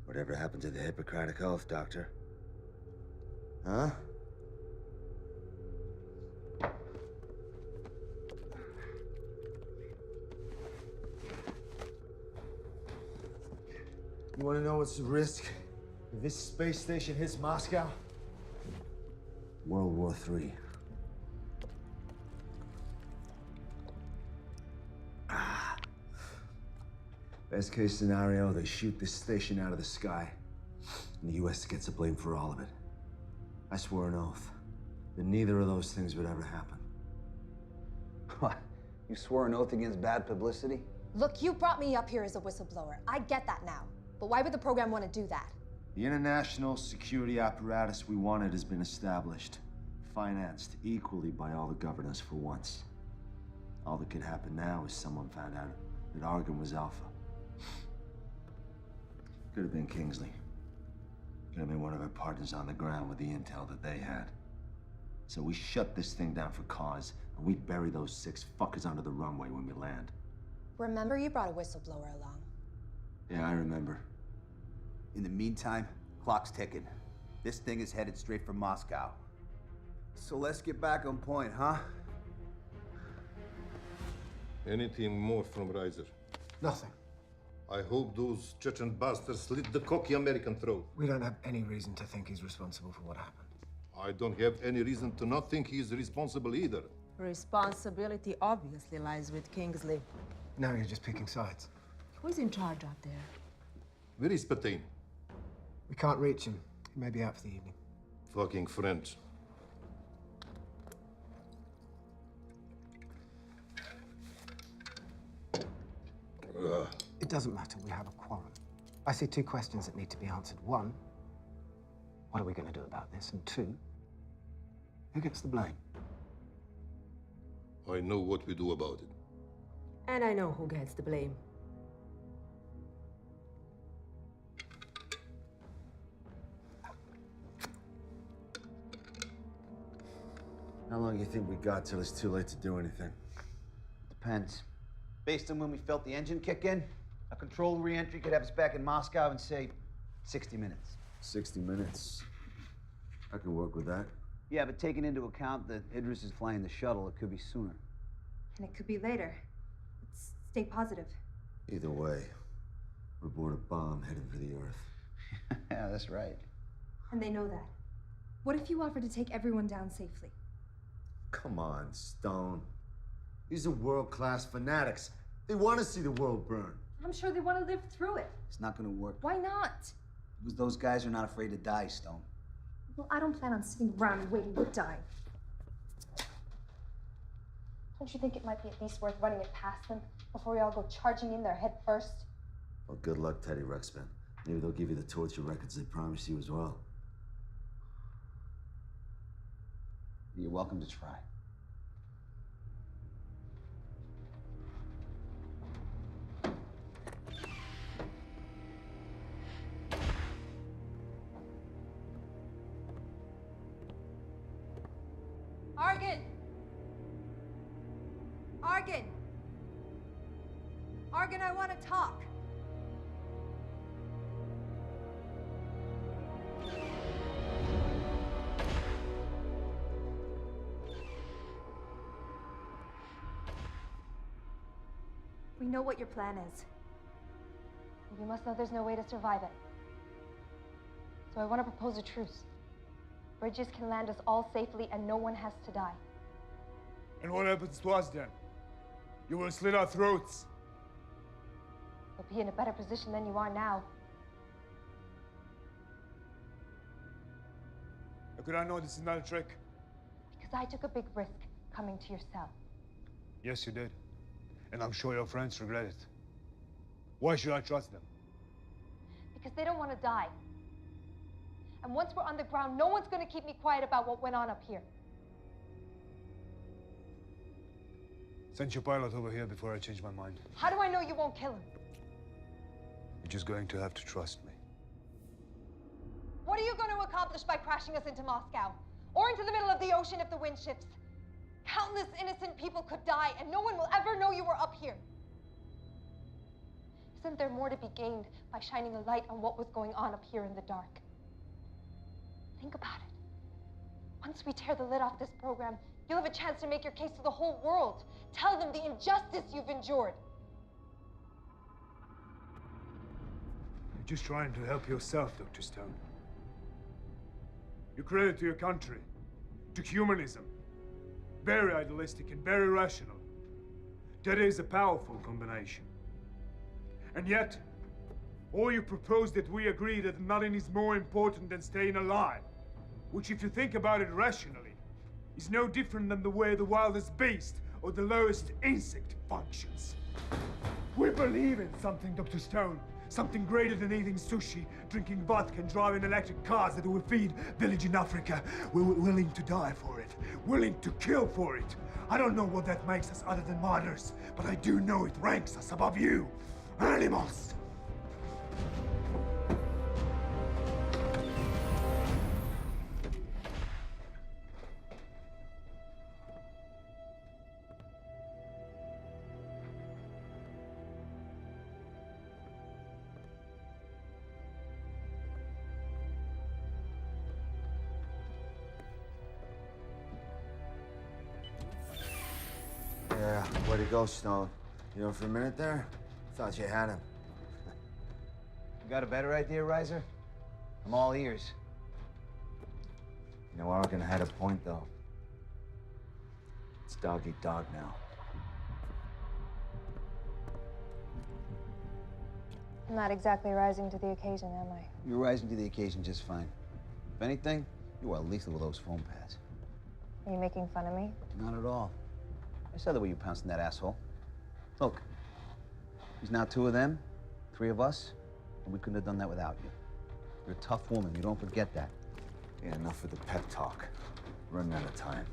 Whatever happened to the Hippocratic Oath, Doctor? Huh? You want to know what's the risk if this space station hits Moscow? World War III. Best case scenario, they shoot this station out of the sky, and the US gets the blame for all of it. I swore an oath that neither of those things would ever happen. What? You swore an oath against bad publicity? Look, you brought me up here as a whistleblower. I get that now. But why would the program want to do that? The international security apparatus we wanted has been established, financed equally by all the governors for once. All that could happen now is someone found out that Argon was Alpha. Could have been Kingsley. Could have been one of our partners on the ground with the intel that they had. So we shut this thing down for cause, and we bury those 6 fuckers under the runway when we land. Remember you brought a whistleblower along. Yeah, I remember. In the meantime, clock's ticking. This thing is headed straight for Moscow. So let's get back on point, huh? Anything more from Reiser? Nothing. I hope those Chechen bastards slit the cocky American throat. We don't have any reason to think he's responsible for what happened. I don't have any reason to not think he's responsible either. Responsibility obviously lies with Kingsley. Now you're just picking sides. Who's in charge out there? Where is Petain? We can't reach him. He may be out for the evening. Fucking French. It doesn't matter. We have a quorum. I see 2 questions that need to be answered. 1, what are we going to do about this? And 2, who gets the blame? I know what we do about it. And I know who gets the blame. How long do you think we got till it's too late to do anything? Depends. Based on when we felt the engine kick in, a controlled re-entry could have us back in Moscow in, say, 60 minutes. 60 minutes. I can work with that. Yeah, but taking into account that Idris is flying the shuttle, it could be sooner. And it could be later. Let's stay positive. Either way, we're aboard a bomb heading for the Earth. Yeah, that's right. And they know that. What if you offer to take everyone down safely? Come on, Stone. These are world-class fanatics. They want to see the world burn. I'm sure they want to live through it. It's not gonna work. Why not? Because those guys are not afraid to die, Stone. Well, I don't plan on sitting around and waiting to die. Don't you think it might be at least worth running it past them before we all go charging in there head first? Well, good luck, Teddy Ruxpin. Maybe they'll give you the torture records they promised you as well. You're welcome to try. Argan! Argan! Argan, I want to talk. We know what your plan is. You must know there's no way to survive it. So I want to propose a truce. Bridges can land us all safely and no one has to die. And what happens to us then? You will slit our throats. You'll be in a better position than you are now. How could I know this is not a trick? Because I took a big risk coming to your cell. Yes, you did. And I'm sure your friends regret it. Why should I trust them? Because they don't want to die. And once we're on the ground, no one's going to keep me quiet about what went on up here. Send your pilot over here before I change my mind. How do I know you won't kill him? You're just going to have to trust me. What are you going to accomplish by crashing us into Moscow? Or into the middle of the ocean if the wind shifts? Countless innocent people could die, and no one will ever know you were up here. Isn't there more to be gained by shining a light on what was going on up here in the dark? Think about it. Once we tear the lid off this program, you'll have a chance to make your case to the whole world. Tell them the injustice you've endured. You're just trying to help yourself, Dr. Stone. You credit to your country, to humanism. Very idealistic and very rational. That is a powerful combination. And yet, all you propose that we agree that nothing is more important than staying alive, which if you think about it rationally, is no different than the way the wildest beast or the lowest insect functions. We believe in something, Dr. Stone. Something greater than eating sushi, drinking vodka, and driving electric cars that will feed village in Africa. We're willing to die for it. Willing to kill for it. I don't know what that makes us other than martyrs, but I do know it ranks us above you. Animals! Yeah, where'd he go, Stone? You know, for a minute there, thought you had him. You got a better idea, Reiser? I'm all ears. You know, Argan had a point, though. It's dog eat dog now. I'm not exactly rising to the occasion, am I? You're rising to the occasion just fine. If anything, you are lethal with those foam pads. Are you making fun of me? Not at all. I saw the way you pounced on that asshole. Look, there's now 2 of them, 3 of us, and we couldn't have done that without you. You're a tough woman, you don't forget that. Yeah, enough of the pep talk. Running out of time.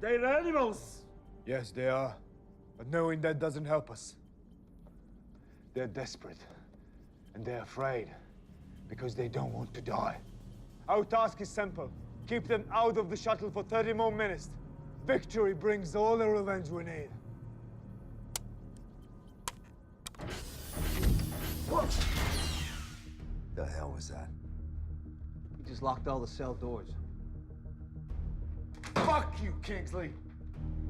They're animals! Yes, they are. But knowing that doesn't help us. They're desperate. And they're afraid. Because they don't want to die. Our task is simple. Keep them out of the shuttle for 30 more minutes. Victory brings all the revenge we need. What the hell was that? He just locked all the cell doors. Fuck you, Kingsley!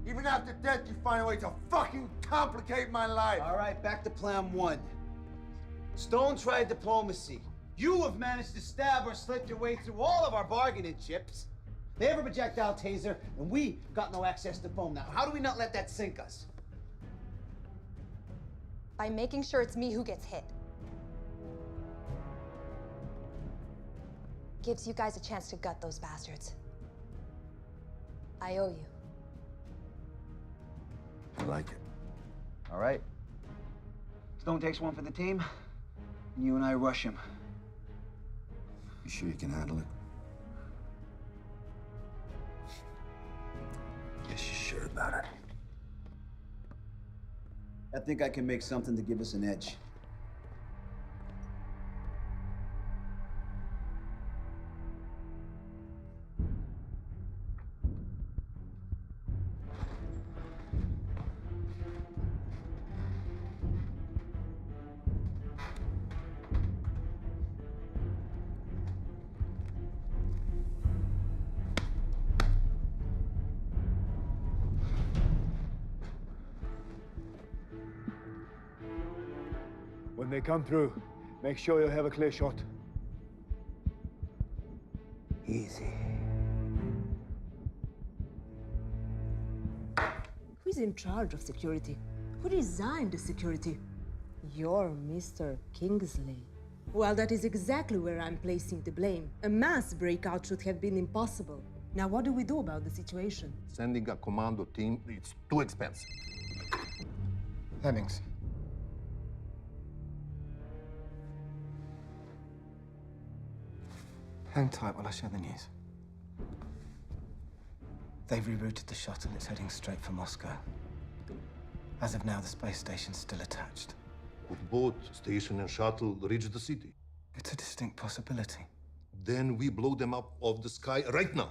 Even after death, you find a way to fucking complicate my life! All right, back to plan one. Stone tried diplomacy. You have managed to stab or slit your way through all of our bargaining chips. They have a projectile taser, and we got no access to foam. Now, how do we not let that sink us? By making sure it's me who gets hit. Gives you guys a chance to gut those bastards. I owe you. I like it. All right. Stone takes one for the team, and you and I rush him. You sure you can handle it? Guess you're sure about it. I think I can make something to give us an edge. When they come through, make sure you have a clear shot. Easy. Who's in charge of security? Who designed the security? You're Mr. Kingsley. Well, that is exactly where I'm placing the blame. A mass breakout should have been impossible. Now, what do we do about the situation? Sending a commando team, it's too expensive. Hemmings. Hang tight while I share the news. They've rerouted the shuttle. It's heading straight for Moscow. As of now, the space station's still attached. Could both station and shuttle reach the city? It's a distinct possibility. Then we blow them up off the sky right now.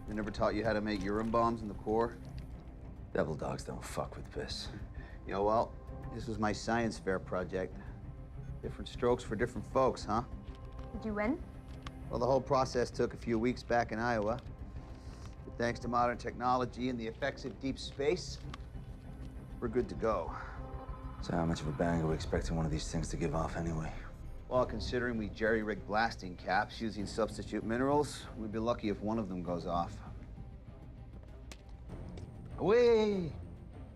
They never taught you how to make urine bombs in the Corps? Devil dogs don't fuck with piss. You know, well, this was my science fair project. Different strokes for different folks, huh? Did you win? Well, the whole process took a few weeks back in Iowa. But thanks to modern technology and the effects of deep space, we're good to go. So how much of a bang are we expecting one of these things to give off anyway? Well, considering we jerry-rigged blasting caps using substitute minerals, we'd be lucky if one of them goes off. Away!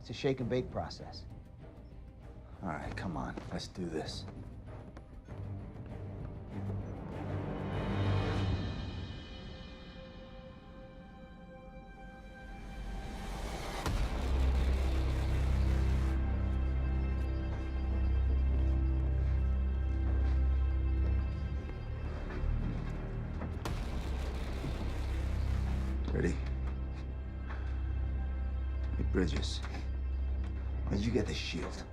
It's a shake and bake process. All right, come on, let's do this. Ready? Hey, Bridges, where'd you get the shield?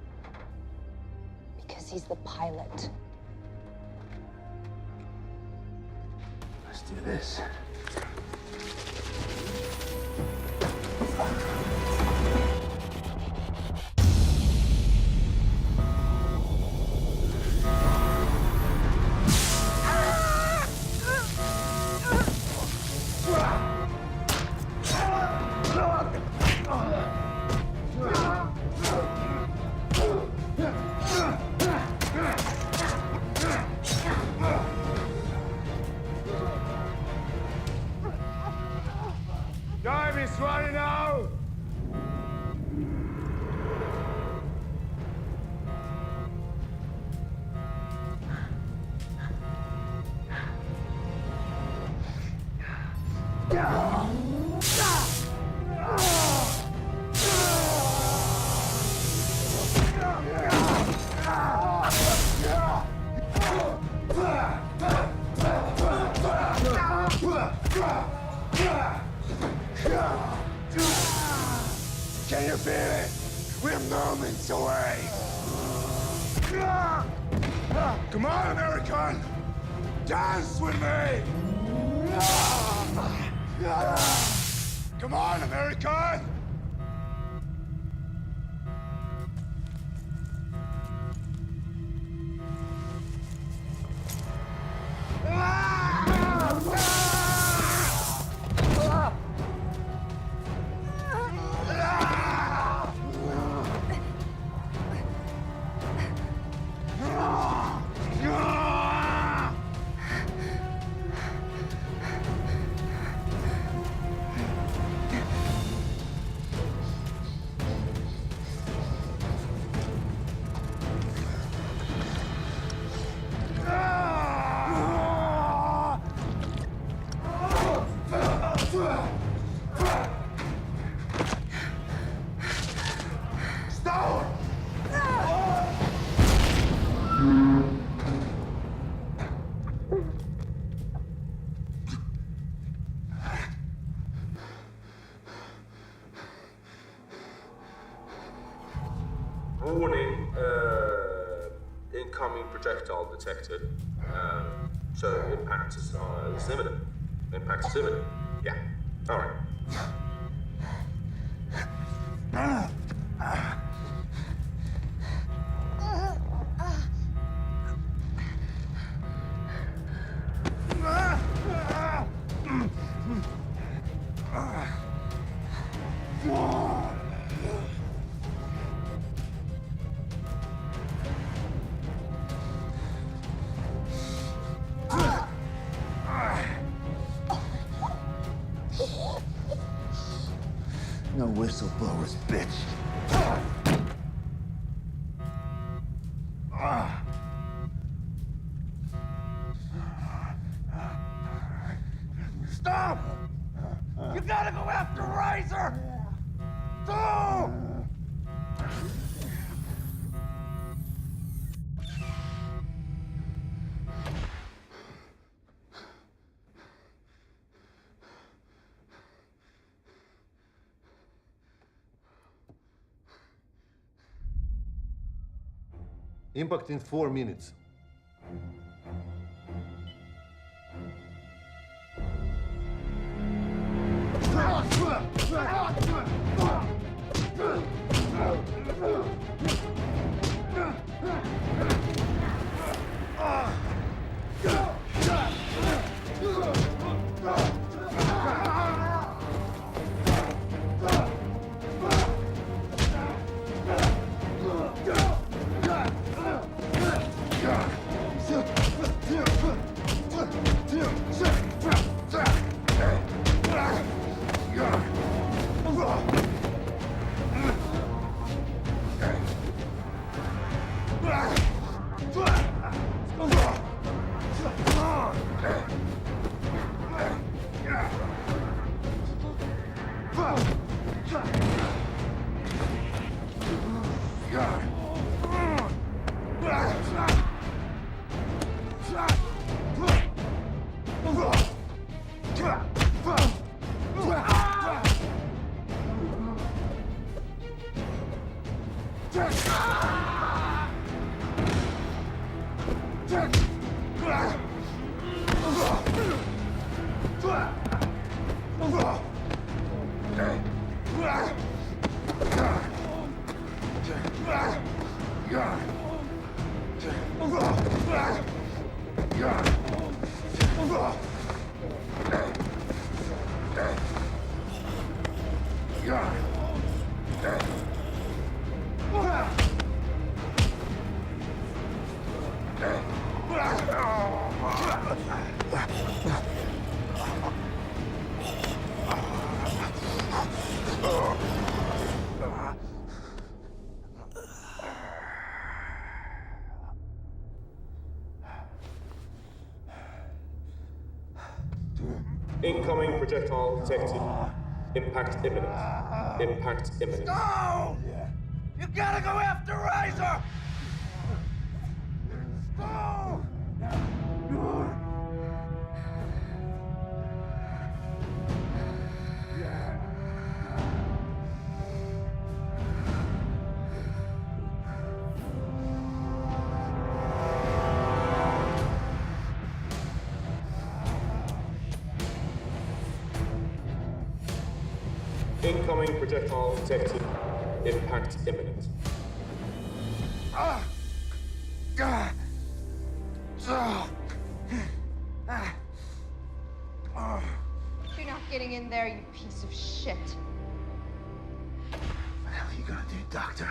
Because he's the pilot. Let's do this. Time is running out! Can you feel it? We're moments away. Come on, American! Dance with me! Come on, American! Warning, incoming projectile detected. So impact is imminent. Impact is imminent. Yeah. All right. No whistleblowers, bitch. Stop! You gotta go after Riser! Go! Impact in 4 minutes. Incoming projectile detected. Impact imminent. Impact imminent. No! You gotta go after Riser! No! Incoming projectile detected. Impact imminent. You're not getting in there, you piece of shit. What the hell are you gonna do, Doctor?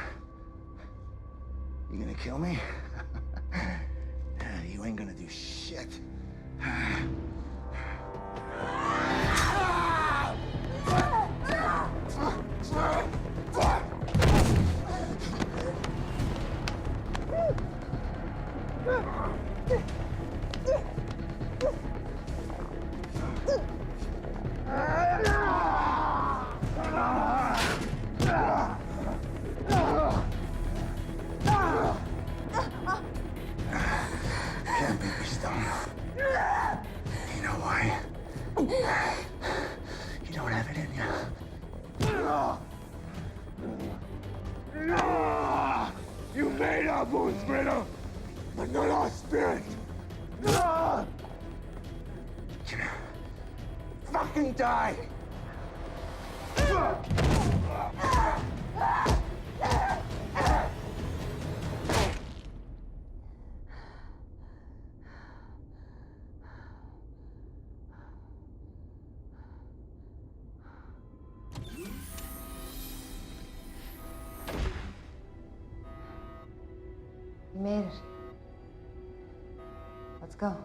You gonna kill me? You ain't gonna do shit. Can't beat me, Stone. You know why? You don't have it in you. You made our bones better, but not our spirit. You're gonna fucking die. You made it. Let's go.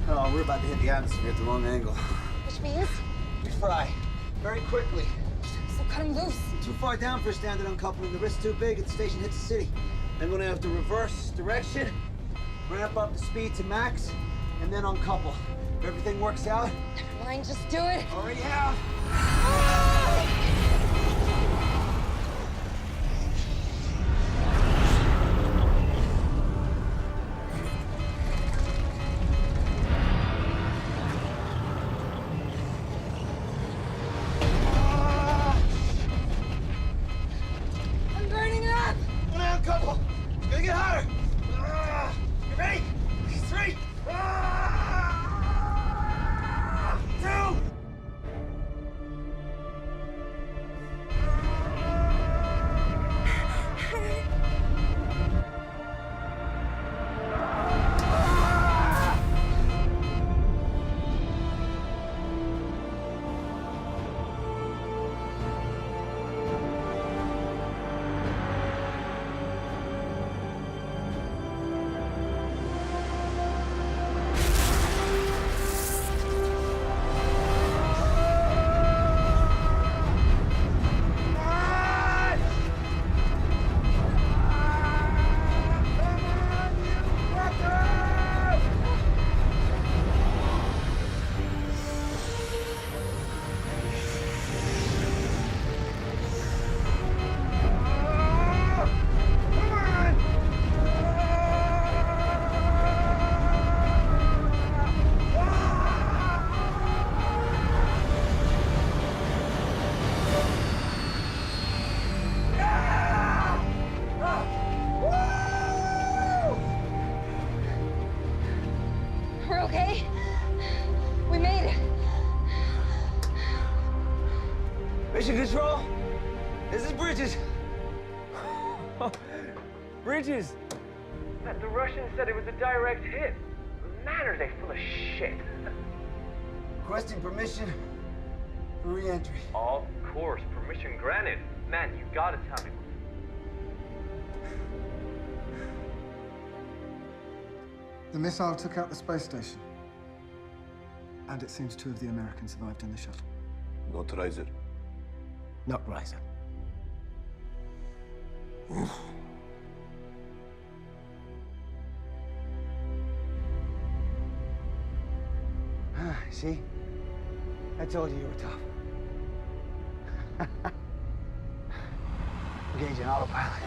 Oh, we're about to hit the atmosphere at the wrong angle. Which means? We fry. Very quickly. So cut him loose. Too far down for a standard uncoupling. The risk's too big if the station hits the city. Then we're gonna have to reverse direction, ramp up the speed to max, and then uncouple. If everything works out... Never mind, just do it. Already have. I'm burning up. One uncouple. It's gonna get hotter. You ready? 3, 2. We're okay. We made it. Mission Control, this is Bridges. Bridges! The Russians said it was a direct hit. Man, are they full of shit. Requesting permission for re-entry. Of course, permission granted. Man, you gotta tell me. The missile took out the space station. And it seems 2 of the Americans survived in the shuttle. Not Riser. Not Riser. See? I told you were tough. Engaging autopilot.